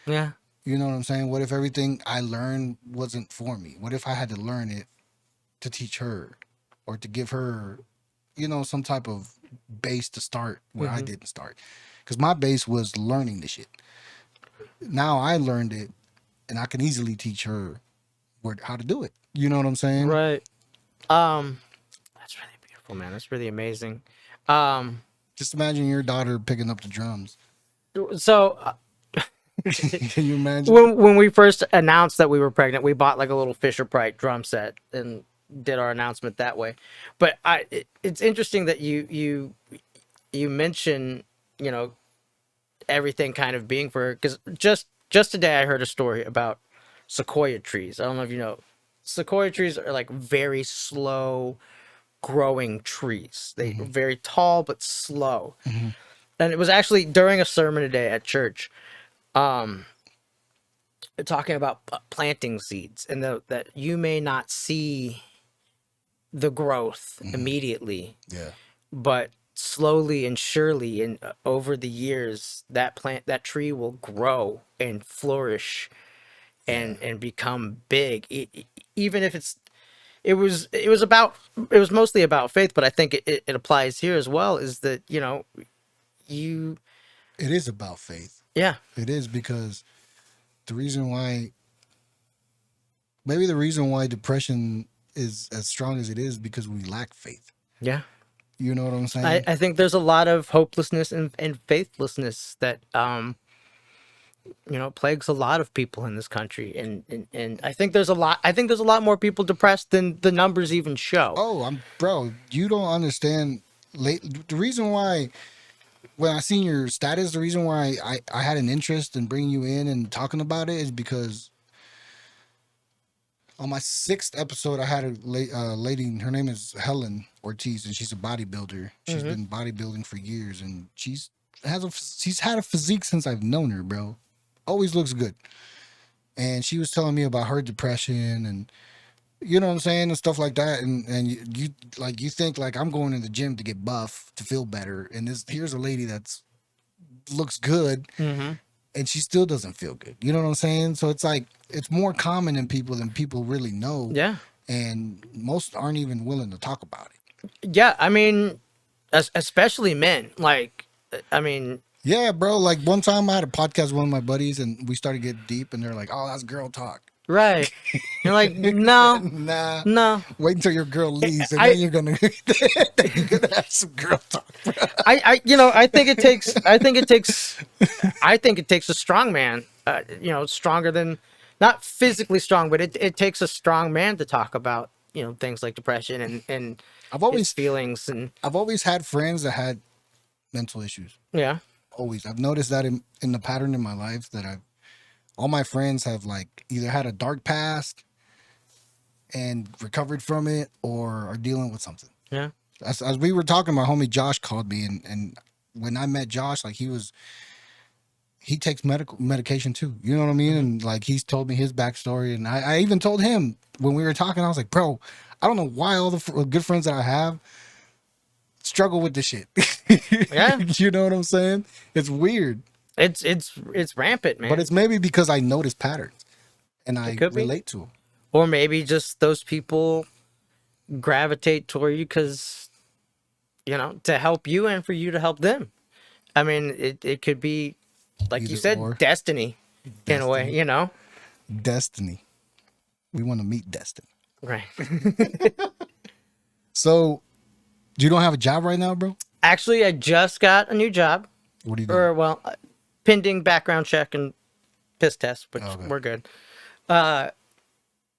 B: Yeah.
A: You know what I'm saying? What if everything I learned wasn't for me? What if I had to learn it to teach her, or to give her, some type of base to start where I
B: Hmm.
A: didn't start? Because my base was learning the shit. Now I learned it, and I can easily teach her how to do it. You know what I'm saying?
B: Right. Um, that's really beautiful, man. That's really amazing. Um,
A: Just imagine your daughter picking up the drums.
B: so
A: Can you imagine?
B: when we first announced that we were pregnant, we bought like a little Fisher Price drum set and did our announcement that way. But it's interesting that you mention, you know, everything kind of being for her, because just today I heard a story about sequoia trees. I don't know if you know, sequoia trees are like very slow growing trees. They are very tall but slow.
A: Mhm.
B: And it was actually during a sermon today at church, um, talking about planting seeds, and that you may not see the growth immediately,
A: Yeah.
B: but slowly and surely, and over the years, that tree will grow and flourish and become big. Even if it was mostly about faith, but I think it applies here as well. Is that, you
A: It is about faith.
B: yeah.
A: It is, because the reason why, maybe the reason why depression is as strong as it is, because we lack faith.
B: Yeah.
A: You know what I'm
B: I,
A: saying?
B: I think there's a lot of hopelessness and faithlessness that plagues a lot of people in this country, and I think there's a lot more people depressed than the numbers even show.
A: Oh, bro, you don't understand. The reason why, when I seen your status, the reason why I had an interest in bringing you in and talking about it is because on my 6th episode, I had a lady. Her name is Helen Ortiz, and she's a bodybuilder. She's
B: Hmm.
A: been bodybuilding for years, and she's had a physique since I've known her, bro. Always looks good. And she was telling me about her depression, and you know what I'm saying, and stuff like that. And you think like I'm going to the gym to get buff to feel better, and here's a lady that's looks good,
B: Hmm.
A: and she still doesn't feel good. You know what I'm saying? So it's like it's more common in people than people really know,
B: Yeah.
A: and most aren't even willing to talk about it.
B: Yeah. I mean, especially men. Like, I mean,
A: Yeah, bro. Like one time I had a podcast with one of my buddies, and we started getting deep, and they're like, "Oh, that's girl talk."
B: right. You're like, no,
A: Nah.
B: no.
A: Wait until your girl leaves, and
B: I,
A: then you're gonna then you're gonna have some girl talk, bro.
B: I think it takes, I think it takes a strong man, stronger than, not physically strong, but it takes a strong man to talk about, things like depression and
A: I've
B: his
A: always
B: feelings. And
A: I've always had friends that had mental issues.
B: yeah.
A: Always. I've noticed that in the pattern in my life that all my friends have like either had a dark past and recovered from it, or are dealing with something.
B: Yeah.
A: As we were talking, my homie Josh called me, and when I met Josh, like he takes medication too. You know what I mean? And like he's told me his backstory, and I even told him when we were talking, I was like, bro, I don't know why all the good friends that I have struggle with this shit.
B: Yeah.
A: You know what I'm saying? It's weird,
B: It's rampant, man.
A: but it's maybe because I notice patterns and
B: It
A: I
B: could be.
A: relate to them.
B: Or maybe just those people gravitate toward you because, to help you and for you to help them. I mean, it could be, like you
A: Either
B: said,
A: or.
B: destiny in a way,
A: Destiny. Destiny. We want to meet destiny.
B: Right.
A: So, you don't have a job right now, bro?
B: Actually, I just got a new job,
A: What are you doing?
B: or well, pending background check and piss test, which
A: Okay.
B: we're good.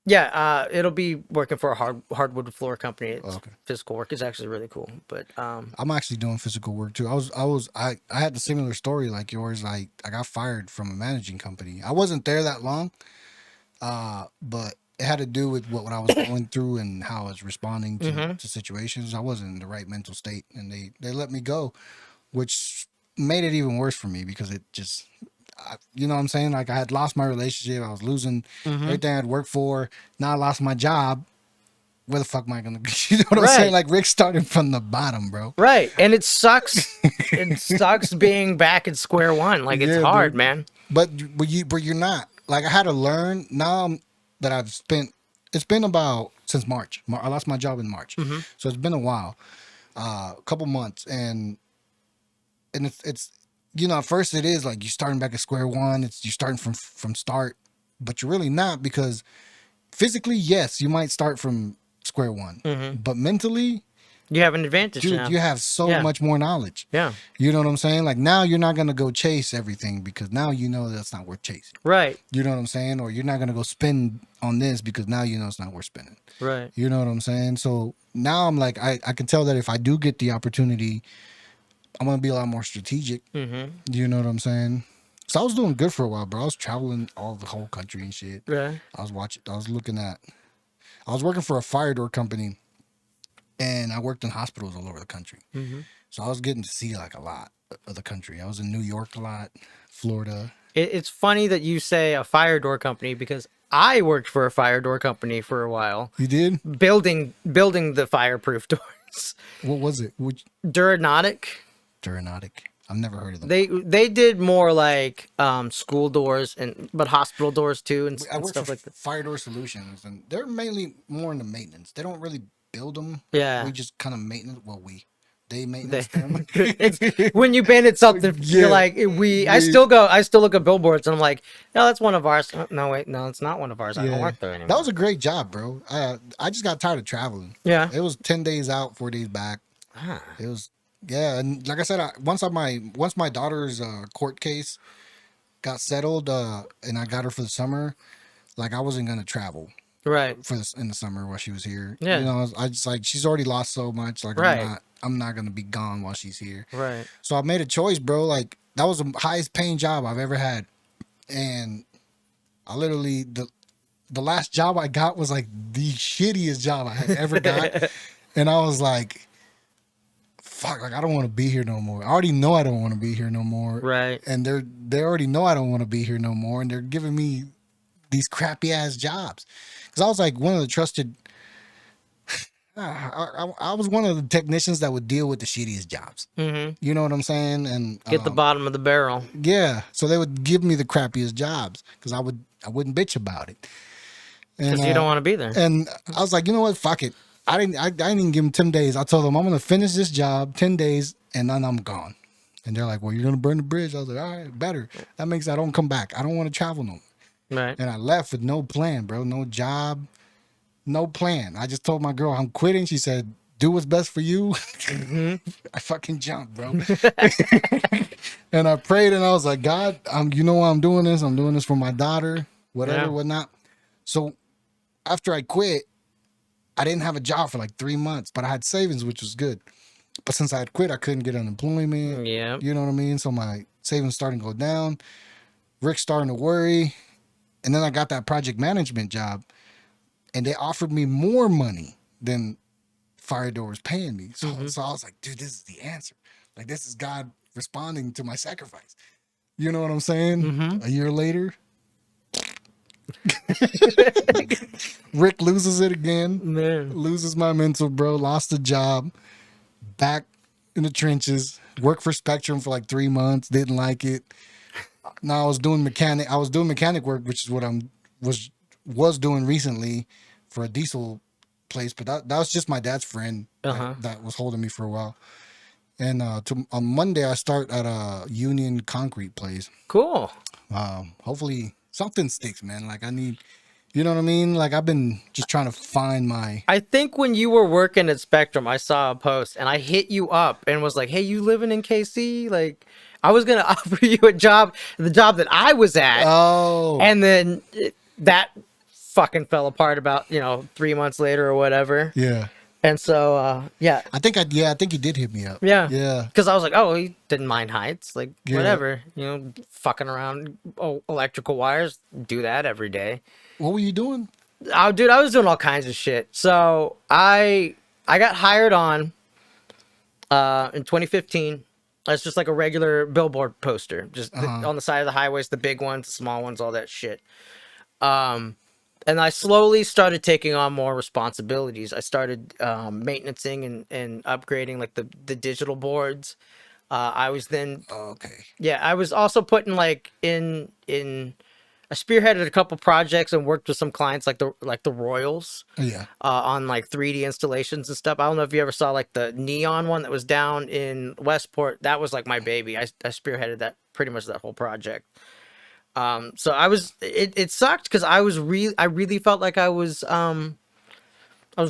B: Yeah, it'll be working for a hardwood floor company. It's
A: Okay.
B: physical work. Is actually really cool, but
A: I'm actually doing physical work too. I had a similar story like yours. Like I got fired from a managing company. I wasn't there that long, but it had to do with what I was going through and how I was responding
B: Mm-hmm.
A: to situations. I wasn't in the right mental state, and they let me go, which made it even worse for me because it just, you know what I'm saying? Like I had lost my relationship, I was losing
B: Mm-hmm.
A: everything I'd worked for. Now I lost my job. Where the fuck am I gonna? You know what I'm saying?
B: Right.
A: Like Rick started from the bottom, bro.
B: Right. And it sucks. It sucks being back at square one. Like it's
A: Yeah,
B: hard,
A: dude.
B: man.
A: But you're not. Like I had to learn now that I've spent. It's been about since March. I lost my job in March,
B: Mm-hmm.
A: so it's been a while, a couple months, and it's you know at first it is like you're starting back at square one. It's you're starting from start, but you're really not because physically, yes, you might start from square one,
B: Mm-hmm.
A: but mentally,
B: You have an advantage
A: dude,
B: now.
A: you have so
B: Yeah.
A: much more knowledge.
B: Yeah.
A: You know what I'm saying? Like now you're not gonna go chase everything because now you know that's not worth chasing.
B: Right.
A: You know what I'm saying? Or you're not gonna go spend on this because now you know it's not worth spending.
B: Right.
A: You know what I'm saying? So now I'm like I can tell that if I do get the opportunity, I'm gonna be a lot more strategic.
B: Mm-hmm.
A: You know what I'm saying? So I was doing good for a while, bro. I was traveling all the whole country and shit.
B: Right.
A: I was looking at I was working for a fire door company and I worked in hospitals all over the country.
B: Mm-hmm.
A: So I was getting to see like a lot of the country. I was in New York a lot, Florida.
B: It's funny that you say a fire door company because I worked for a fire door company for a while,
A: You did?
B: building the fireproof doors.
A: What was it? Which
B: Duranautic.
A: Aeronautic? I've never heard of them.
B: They did more like school doors but hospital doors too and,
A: I
B: and
A: work
B: stuff
A: for
B: like that.
A: Fire Door Solutions, and they're mainly more into maintenance. They don't really build them.
B: Yeah.
A: We just kind of maintenance. Well, they
B: They,
A: maintenance them.
B: it's when you painted something, you're
A: Yeah.
B: like I still look at billboards and I'm like, no, that's one of ours. No, wait, no, it's not one of ours. I don't
A: Yeah,
B: work there anymore.
A: that was a great job, bro. I just got tired of traveling.
B: Yeah.
A: It was 10 days out, 4 days back.
B: Ah,
A: It was yeah, and like I said, once my daughter's court case got settled, and I got her for the summer, like I wasn't gonna travel
B: right.
A: for this in the summer while she was here.
B: Yeah.
A: You know, I just like she's already lost so much. Like
B: Right.
A: I'm not gonna be gone while she's here.
B: Right.
A: So I made a choice, bro. Like that was the highest paying job I've ever had, and I literally the last job I got was like the shittiest job I had ever got, and I was like, fuck, like I don't want to be here no more. I already know I don't want to be here no more.
B: Right.
A: And they already know I don't want to be here no more, and they're giving me these crappy ass jobs. Because I was like one of the trusted. I was one of the technicians that would deal with the shittiest jobs.
B: Mm-hmm.
A: You know what I'm saying? And
B: Get the bottom of the barrel.
A: yeah, so they would give me the crappiest jobs because I wouldn't bitch about it. And
B: Because you don't want to be there.
A: and I was like, you know what? Fuck it. I didn't even give them 10 days. I told them I'm gonna finish this job 10 days and then I'm gone. And they're like, well, you're gonna burn the bridge. I was like, all right, better. That makes I don't come back. I don't want to travel no more.
B: Right.
A: And I left with no plan, bro. No job, no plan. I just told my girl I'm quitting. She said, do what's best for you.
B: Mm-hmm.
A: I fucking jumped, bro. And I prayed and I was like, God, you know why I'm doing this? I'm doing this for my daughter, whatever,
B: Yeah.
A: whatnot. So after I quit, I didn't have a job for like 3 months, but I had savings, which was good. But since I had quit, I couldn't get unemployment.
B: Yeah.
A: You know what I mean? So my savings starting to go down. Rick's starting to worry. And then I got that project management job, and they offered me more money than Fire Door was paying me. So,
B: Mhm.
A: so I was like, dude, this is the answer. Like, this is God responding to my sacrifice. You know what I'm saying?
B: Mhm.
A: A year later, Rick loses it again.
B: Man.
A: Loses my mental, bro. Lost the job. Back in the trenches. Worked for Spectrum for like 3 months. Didn't like it. Now I was doing mechanic work, which is what was doing recently for a diesel place. But that was just my dad's friend
B: Uh-huh.
A: that was holding me for a while. And on Monday I start at a Union Concrete place.
B: Cool.
A: Hopefully something sticks, man. Like I need, you know what I mean? Like I've been just trying to find my.
B: I think when you were working at Spectrum, I saw a post and I hit you up and was like, "Hey, you living in KC?" Like, I was gonna offer you a job, the job that I was at,
A: Oh,
B: and then that fucking fell apart about 3 months later or whatever.
A: yeah.
B: And so yeah,
A: I think he did hit me up.
B: yeah,
A: Yeah.
B: because I was like, oh, he didn't mind heights, like
A: Yeah.
B: whatever, fucking around electrical wires, do that every day.
A: What were you doing?
B: Oh, dude, I was doing all kinds of shit. So I got hired on in 2015. That's just like a regular billboard poster, just on the side of the highways, the big ones, the small ones, all that shit. And I slowly started taking on more responsibilities. I started maintaining and upgrading like the digital boards. I was then
A: Okay.
B: yeah, I was also putting like in I spearheaded a couple projects and worked with some clients like the Royals
A: Yeah.
B: on like 3D installations and stuff. I don't know if you ever saw like the neon one that was down in Westport. That was like my baby. I spearheaded that pretty much that whole project. So it sucked because I really felt like I was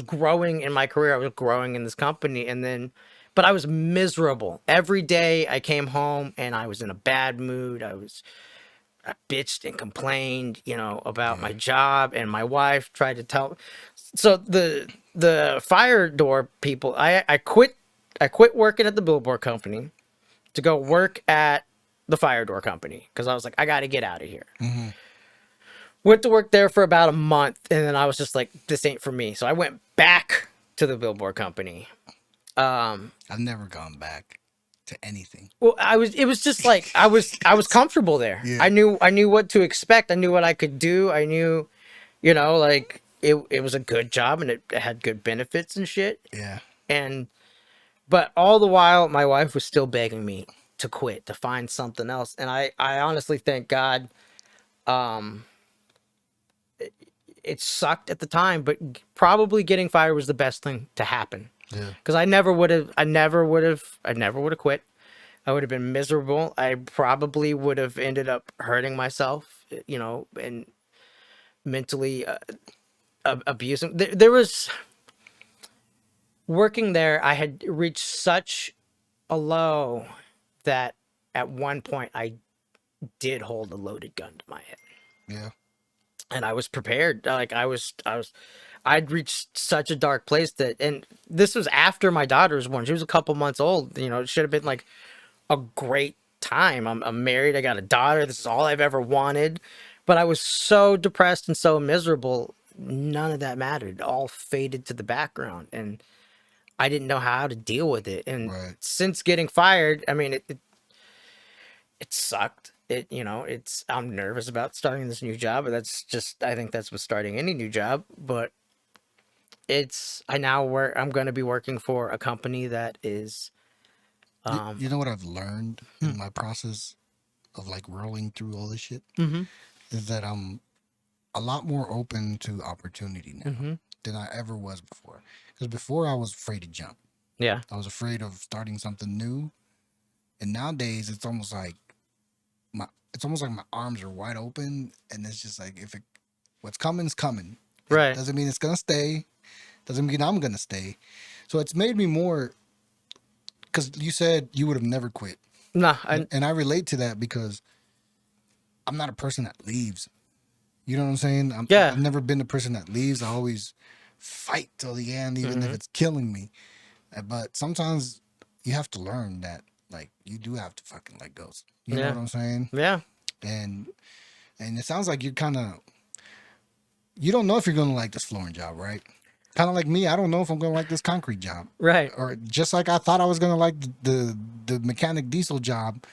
B: growing in my career. I was growing in this company, and then but I was miserable every day. I came home and I was in a bad mood. I bitched and complained, about my
A: Yeah.
B: job, and my wife tried to tell. So the fire door people, I quit working at the billboard company to go work at the fire door company because I was like, I got to get out of here.
A: Hmm.
B: Went to work there for about a month, and then I was just like, this ain't for me. So I went back to the billboard company.
A: I've never gone back to anything.
B: Well, it was just like I was comfortable there.
A: Yeah.
B: I knew what to expect. I knew what I could do. I knew, like it was a good job and it had good benefits and shit.
A: Yeah.
B: And but all the while my wife was still begging me to quit, to find something else. And I honestly thank God um it sucked at the time, but probably getting fired was the best thing to happen.
A: Yeah.
B: Because I never would have quit. I would have been miserable. I probably would have ended up hurting myself, and mentally abusing. There was working there. I had reached such a low that at one point I did hold a loaded gun to my head,
A: Yeah.
B: and I was prepared. Like I'd reached such a dark place and this was after my daughter was born. She was a couple months old. It should have been like a great time. I'm married. I got a daughter. This is all I've ever wanted. But I was so depressed and so miserable. None of that mattered. It all faded to the background. And I didn't know how to deal with it. And
A: Right.
B: since getting fired, I mean, it sucked. I'm nervous about starting this new job. But I think that's with starting any new job. But I'm going to be working for a company that is,
A: You know what I've learned in my process of like rolling through all this shit
B: mhm,
A: is that I'm a lot more open to opportunity now
B: mhm.
A: than I ever was before. Because before I was afraid to jump.
B: Yeah,
A: I was afraid of starting something new. And nowadays my it's almost like my arms are wide open and it's just like what's coming is coming. It
B: right.
A: doesn't mean it's gonna stay. Doesn't mean I'm gonna stay. So it's made me more because you said you would have never quit.
B: No,
A: And I relate to that because I'm not a person that leaves. You know what I'm saying?
B: yeah.
A: I've never been the person that leaves. I always fight till the end, even if
B: Mhm.
A: it's killing me. But sometimes you have to learn that, like, you do have to fucking let go. You know
B: Yeah.
A: what I'm saying?
B: Yeah.
A: And it sounds like you don't know if you're gonna like this flooring job, right? Kind of like me, I don't know if I'm gonna like this concrete job,
B: Right.
A: or just like I thought I was gonna like the mechanic diesel job.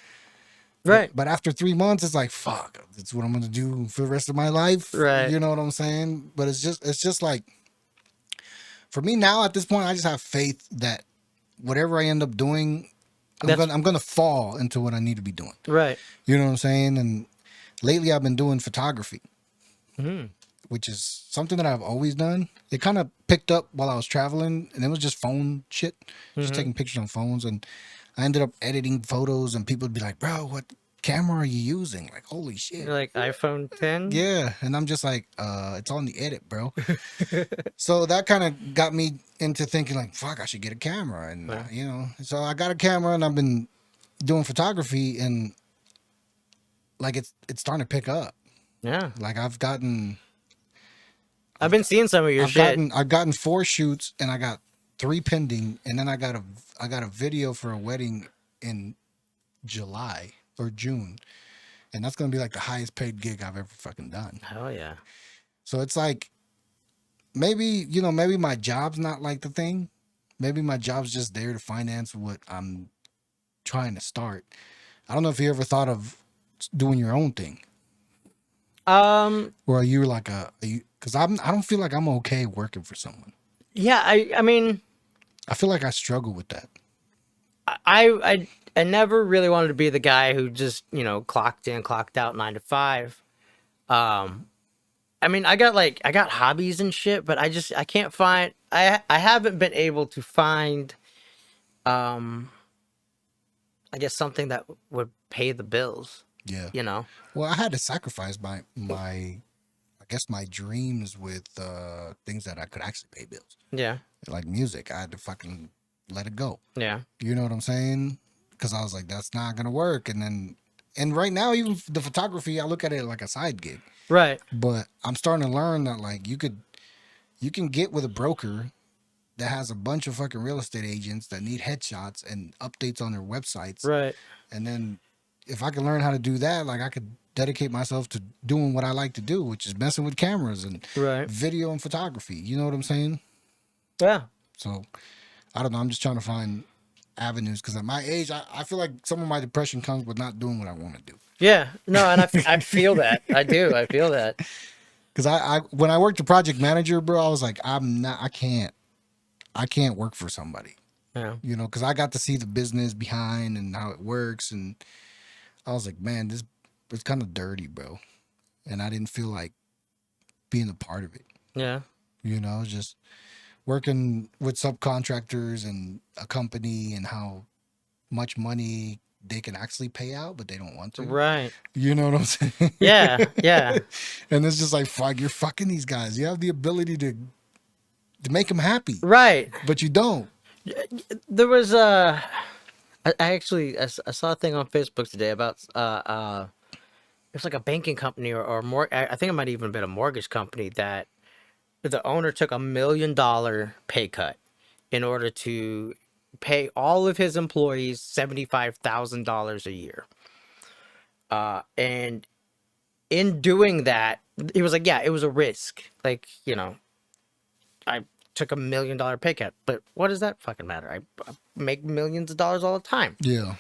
B: Right.
A: But after 3 months, it's like fuck. It's what I'm gonna do for the rest of my life.
B: Right.
A: You know what I'm saying? But it's just like for me now at this point, I just have faith that whatever I end up doing,
B: That's
A: I'm gonna fall into what I need to be doing.
B: right.
A: You know what I'm saying? And lately, I've been doing photography,
B: Mhm.
A: which is something that I've always done. It kind of picked up while I was traveling, and it was just phone shit, just
B: Mhm.
A: taking pictures on phones. And I ended up editing photos, and people would be like, "Bro, what camera are you using?" Like, holy shit.
B: You're like iPhone 10.
A: Yeah, and I'm just like, it's on the edit, bro. So that kind of got me into thinking like, fuck, I should get a camera, and
B: Yeah.
A: so I got a camera, and I've been doing photography, and like it's starting to pick up.
B: Yeah.
A: Like
B: I've been seeing some of your shit.
A: I've gotten 4 shoots, and I got 3 pending, and then I got a video for a wedding in July or June, and that's gonna be like the highest paid gig I've ever fucking done.
B: Hell yeah.
A: So it's like maybe, maybe my job's not like the thing. Maybe my job's just there to finance what I'm trying to start. I don't know if you ever thought of doing your own thing,
B: Um,
A: or are you like because I don't feel like I'm okay working for someone.
B: yeah, I mean,
A: I feel like I struggle with that.
B: I never really wanted to be the guy who just, clocked in, clocked out 9 to 5. Um, I mean, I got hobbies and shit, but I can't find, I haven't been able to find, um, I guess something that would pay the bills,
A: Yeah.
B: you know?
A: Well, I had to sacrifice my I guess my dreams with things that I could actually pay bills,
B: Yeah.
A: like music. I had to fucking let it go.
B: Yeah.
A: You know what I'm saying? Because I was like, that's not gonna work. And right now, even the photography, I look at it like a side gig.
B: Right.
A: But I'm starting to learn that like you can get with a broker that has a bunch of fucking real estate agents that need headshots and updates on their websites.
B: Right.
A: And then if I can learn how to do that, like I could dedicate myself to doing what I like to do, which is messing with cameras and
B: Right.
A: video and photography. You know what I'm saying?
B: Yeah.
A: So I don't know. I'm just trying to find avenues because at my age, I feel like some of my depression comes with not doing what I want to do.
B: Yeah. No, and I feel that. I do. I feel that.
A: Because I when I worked a project manager, bro, I was like, I can't work for somebody.
B: Yeah.
A: Because I got to see the business behind and how it works, and I was like, man, this it's kind of dirty, bro, and I didn't feel like being a part of it.
B: Yeah.
A: Just working with subcontractors and a company and how much money they can actually pay out, but they don't want to.
B: Right.
A: You know what I'm saying?
B: Yeah. Yeah.
A: And it's just like, fuck, you're fucking these guys. You have the ability to make them happy,
B: Right.
A: but you don't.
B: There was I actually I saw a thing on Facebook today about it's like a banking company or more. I think it might even been a mortgage company that the owner took $1 million pay cut in order to pay all of his employees $75,000 a year. And in doing that, he was like, yeah, it was a risk. Like, I took $1 million pay cut, but what does that fucking matter? I make millions of dollars all the time.
A: Yeah.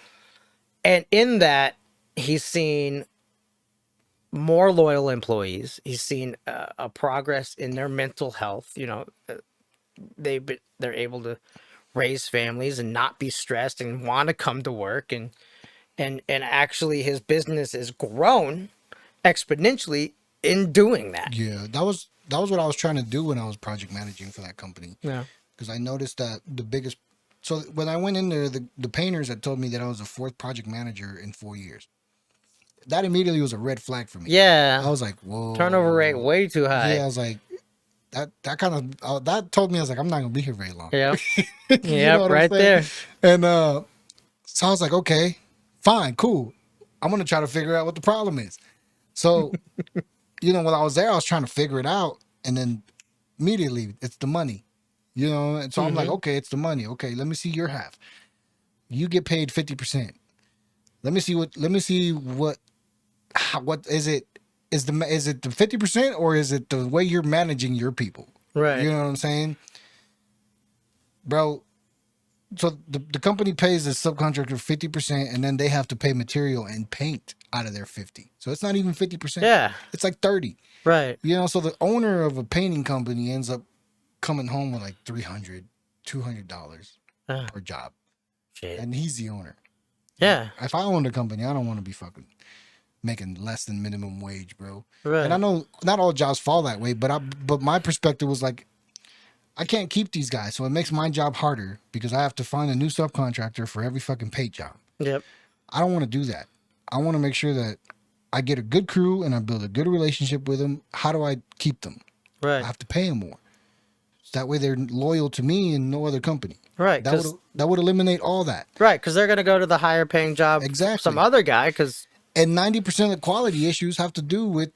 B: And in that, he's seen more loyal employees. He's seen a progress in their mental health. They're able to raise families and not be stressed and want to come to work, and actually his business has grown exponentially in doing that.
A: Yeah, that was what I was trying to do when I was project managing for that company.
B: Yeah.
A: Because I noticed that the biggest. So when I went in there, the painters had told me that I was the fourth project manager in 4 years. That immediately was a red flag for me.
B: Yeah.
A: I was like, whoa.
B: Turnover rate way too high.
A: Yeah, I was like, that kind of that told me I was like, I'm not gonna be here very long.
B: Yeah.
A: You
B: Yeah,
A: know what I'm
B: right
A: saying?
B: there.
A: And so I was like, okay, fine, cool. I'm gonna try to figure out what the problem is. So, when I was there, I was trying to figure it out, and then immediately it's the money. And so I'm like, okay, it's the money. Okay, let me see your half. You get paid 50%. Let me see what is it? Is it the 50% or is it the way you're managing your people?
B: Right.
A: You know what I'm saying? Bro, so the company pays the subcontractor 50% and then they have to pay material and paint out of their 50. So it's not even 50%.
B: Yeah.
A: It's like 30.
B: Right.
A: So the owner of a painting company ends up coming home with like $200 per job.
B: Shit.
A: And he's the owner.
B: Yeah.
A: If I owned a company, I don't want to be fucking making less than minimum wage, bro.
B: Right.
A: And I know not all jobs fall that way, but my perspective was like, I can't keep these guys, so it makes my job harder because I have to find a new subcontractor for every fucking paint job.
B: Yep.
A: I don't want to do that. I want to make sure that I get a good crew and I build a good relationship with them. How do I keep them?
B: Right.
A: I have to pay them more. So that way they're loyal to me and no other company.
B: Right.
A: That would eliminate all that.
B: Right, because they're going to go to the higher paying job.
A: Exactly.
B: Some other guy, because.
A: And 90% of the quality issues have to do with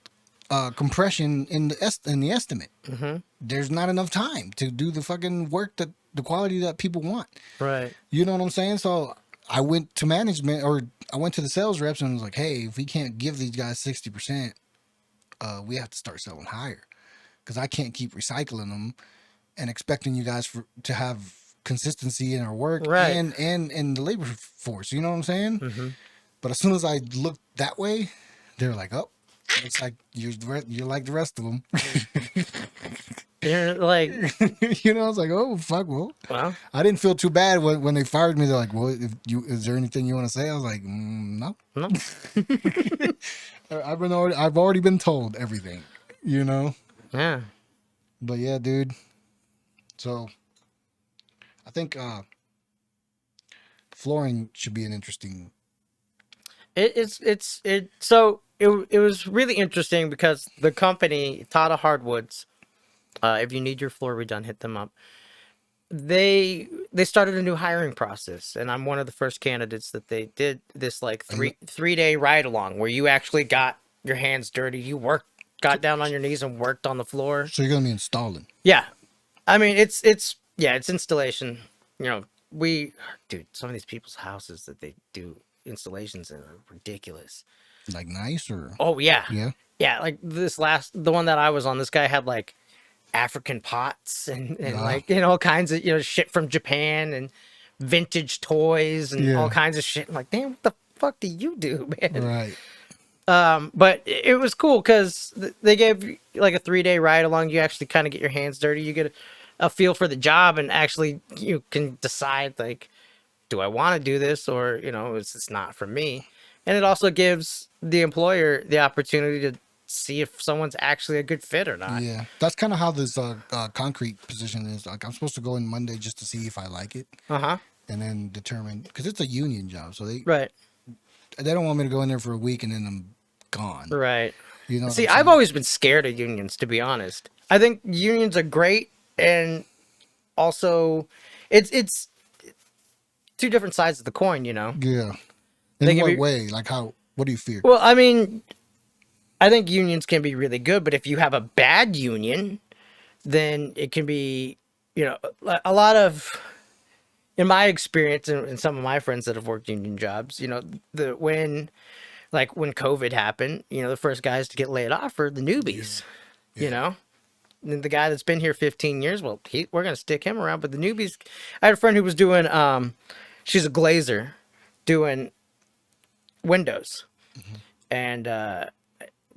A: compression in the estimate.
B: Mm-hmm.
A: There's not enough time to do the fucking work that the quality that people want.
B: Right.
A: You know what I'm saying? So I went to management, or I went to the sales reps and was like, hey, if we can't give these guys 60%, we have to start selling higher. because I can't keep recycling them and expecting you guys to have consistency in our work
B: Right.
A: and in the labor force. You know what I'm saying?
B: Mm-hmm.
A: But as soon as I looked that way, they're like, "Oh, looks like you're like the rest of them."
B: You're like,
A: You know, I was like, "Oh fuck, well."
B: well,
A: I didn't feel too bad when they fired me. They're like, "Well, if you is there anything you want to say?" I was like, "No."
B: no.
A: I've already been told everything. You know.
B: Yeah.
A: But yeah, dude. So I think flooring should be an interesting.
B: It was really interesting because the company Tata Hardwoods, if you need your floor redone, hit them up. They started a new hiring process, and I'm one of the first candidates that they did this like three-day ride along where you actually got your hands dirty. You got down on your knees and worked on the floor.
A: So you're gonna be installing.
B: Yeah, I mean it's installation. You know, dude, some of these people's houses that they do installations in are ridiculous.
A: Like nice or
B: Oh yeah.
A: yeah.
B: Yeah, like the one that I was on, this guy had like African pots and like, all kinds of, shit from Japan and vintage toys and all
A: Yeah.
B: kinds of shit. I'm like, damn, what the fuck do you do, man?
A: Right.
B: But it was cool because they gave you like a 3-day ride along. You actually kind of get your hands dirty. You get a feel for the job and actually you can decide like, do I want to do this or, is this not for me? And it also gives the employer the opportunity to see if someone's actually a good fit or not.
A: Yeah. That's kind of how this concrete position is. Like I'm supposed to go in Monday just to see if I like it,
B: Uh-huh.
A: and then determine because it's a union job, so
B: Right.
A: they don't want me to go in there for a week and then I'm gone.
B: Right.
A: You know.
B: See, I've always been scared of unions, to be honest. I think unions are great, and also, it's two different sides of the coin,
A: Yeah.
B: They
A: In
B: can
A: what
B: be-
A: way? Like how? What do you fear?
B: Well, I mean, I think unions can be really good, but if you have a bad union, then it can be, a lot of, in my experience and some of my friends that have worked union jobs, when COVID happened, the first guys to get laid off are the newbies, And the guy that's been here 15 years, well, we're going to stick him around. But the newbies, I had a friend who was doing, she's a glazer doing windows and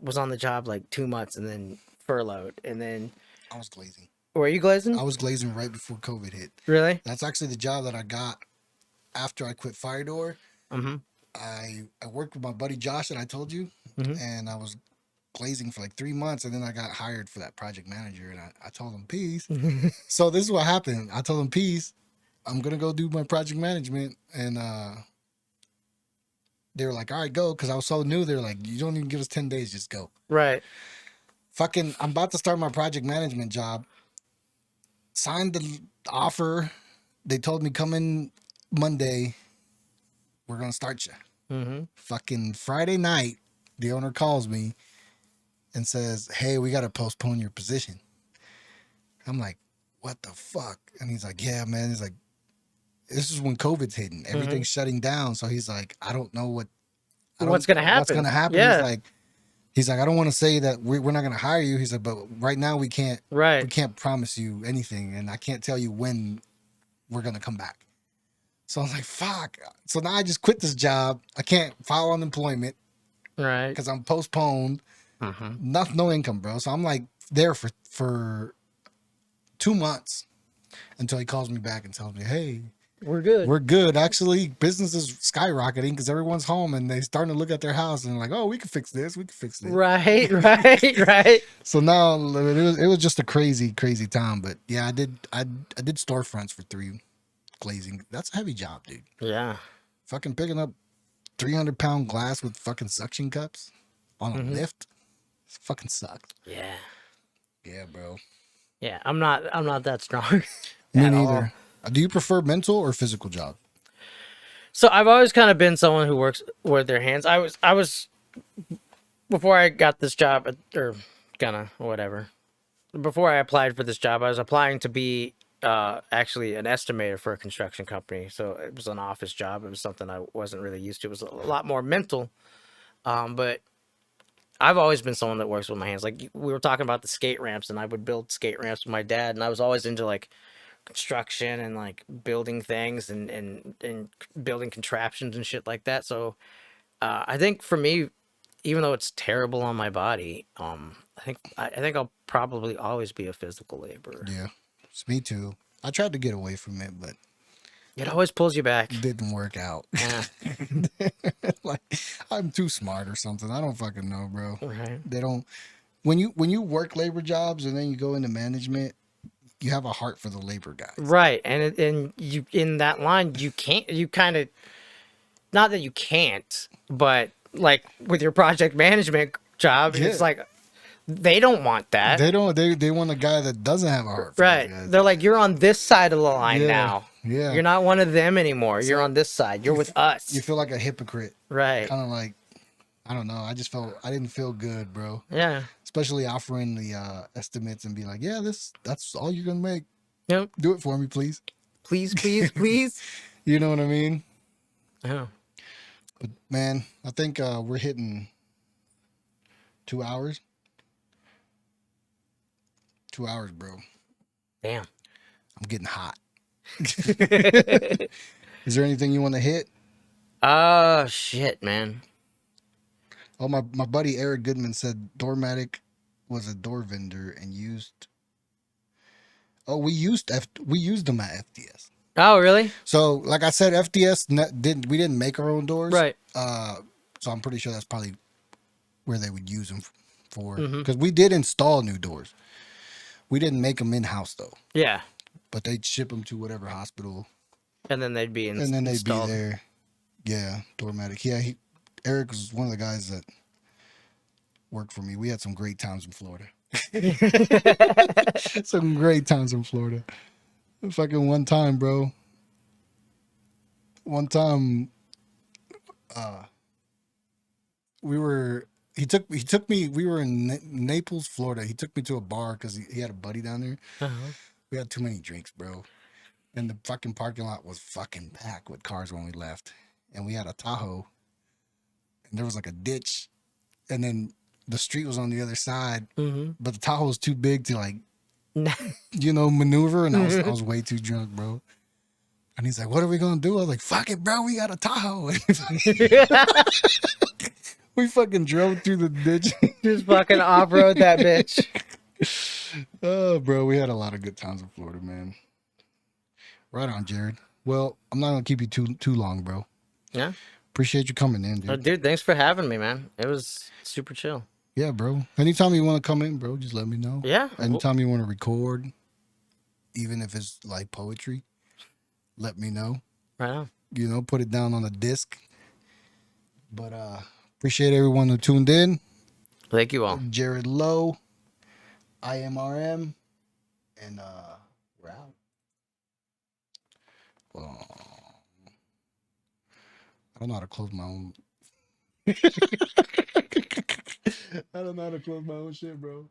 B: was on the job like 2 months and then furloughed. And then,
A: I was glazing.
B: were you glazing?
A: I was glazing right before COVID hit.
B: Really?
A: That's actually the job that I got after I quit Fire Door.
B: Mm-hmm.
A: I worked with my buddy Josh that I told you, and I was glazing for like 3 months, and then I got hired for that project manager, and I told him peace. So this is what happened. I told him peace. I'm gonna go do my project management, and they were like, "All right, go," because I was so new. They're like, "You don't even give us 10 days, just go."
B: Right.
A: Fucking, I'm about to start my project management job. Signed the offer. They told me come in Monday. We're gonna start you.
B: Mm-hmm.
A: Fucking Friday night, the owner calls me and says, "Hey, we gotta postpone your position." I'm like, "What the fuck?" And he's like, "Yeah, man." He's like, "This is when COVID's hitting. Everything's shutting down." So he's like, "I don't know
B: What's going to happen?
A: What's gonna happen?"
B: Yeah.
A: He's like, "I don't want to say that we're not gonna hire you." He's like, "But right now we can't.
B: Right.
A: We can't promise you anything, and I can't tell you when we're gonna come back." So I was like, "Fuck!" So now I just quit this job. I can't file unemployment
B: Right.
A: because I'm postponed.
B: Mm-hmm.
A: No income, bro. So I'm like there for 2 months until he calls me back and tells me, "Hey,
B: We're good.
A: we're good. Actually, business is skyrocketing because everyone's home and they're starting to look at their house and they're like, oh, we can fix this. We can fix this."
B: Right. Right.
A: So now it was just a crazy time. But yeah, I did storefronts for 3 glazing. That's a heavy job, dude.
B: Yeah.
A: Fucking picking up 300-pound glass with fucking suction cups on a lift. It fucking sucked.
B: Yeah.
A: Yeah, bro.
B: Yeah. I'm not that strong.
A: Me
B: at all.
A: neither. Do you prefer mental or physical job?
B: So I've always kind of been someone who works with their hands. I was before I got this job or whatever. Before I applied for this job, I was applying to be actually an estimator for a construction company. So it was an office job. It was something I wasn't really used to. It was a lot more mental. But I've always been someone that works with my hands. Like we were talking about the skate ramps, and I would build skate ramps with my dad, and I was always into like construction and like building things and building contraptions and shit like that. So I think for me, even though it's terrible on my body, I think I'll probably always be a physical laborer.
A: Yeah, it's me too. I tried to get away from it, but
B: It always pulls you back.
A: didn't work out.
B: Yeah.
A: Like I'm too smart or something. I don't fucking know, bro.
B: Right.
A: They don't. When you work labor jobs and then you go into management, you have a heart for the labor guys.
B: Right. And you in that line, you kind of, not that you can't, but like with your project management job,
A: Yeah.
B: it's like they don't want that.
A: They don't. They want a guy that doesn't have a heart for
B: Right.
A: those guys.
B: They're like, you're on this side of the line
A: Yeah,
B: now.
A: yeah.
B: You're not one of them anymore. You're on this side. You're with us.
A: You feel like a hypocrite.
B: Right.
A: Kind of like, I don't know. I didn't feel good, bro.
B: Yeah.
A: Especially offering the estimates and be like, yeah, that's all you're gonna make.
B: Yep.
A: Do it for me, please.
B: Please, please, please.
A: You know what I mean?
B: Yeah.
A: But man, I think we're hitting 2 hours. 2 hours, bro.
B: Damn.
A: I'm getting hot. Is there anything you want to hit?
B: Oh shit, man.
A: Oh, my buddy Eric Goodman said Doormatic was a door vendor and used. Oh, we used them at FDS.
B: Oh, really?
A: So, like I said, FDS we didn't make our own doors,
B: Right.
A: So I'm pretty sure that's probably where they would use them for,
B: Mhm.
A: because we did install new doors. We didn't make them in house though,
B: Yeah.
A: but they'd ship them to whatever hospital,
B: And then they'd be
A: and then they'd
B: installed.
A: be there. Yeah, Doormatic. Yeah, Eric was one of the guys that worked for me. We had some great times in Florida. Some great times in Florida. Fucking one time, bro. One time, he took me. We were in Naples, Florida. He took me to a bar because he had a buddy down there.
B: Uh-huh.
A: We had too many drinks, bro. And the fucking parking lot was fucking packed with cars when we left. And we had a Tahoe. And there was like a ditch. And then the street was on the other side.
B: Mm-hmm.
A: But the Tahoe was too big to like, maneuver. And I was way too drunk, bro. And he's like, what are we going to do? I was like, fuck it, bro. We got a Tahoe. We fucking drove through the ditch.
B: Just fucking off-road that bitch.
A: Oh, bro. We had a lot of good times in Florida, man. Right on, Jared. Well, I'm not going to keep you too long, bro.
B: Yeah.
A: Appreciate you coming in, dude.
B: Oh, dude, thanks for having me, man. It was super chill.
A: Yeah, bro. Anytime you want to come in, bro, just let me know.
B: Yeah.
A: Anytime you want to record, even if it's like poetry, let me know.
B: Right on.
A: Put it down on a disc. But appreciate everyone who tuned in.
B: Thank you all.
A: Jared Lowe, IMRM, and we're out. I don't know how to close my own. I don't know how to close my own shit, bro.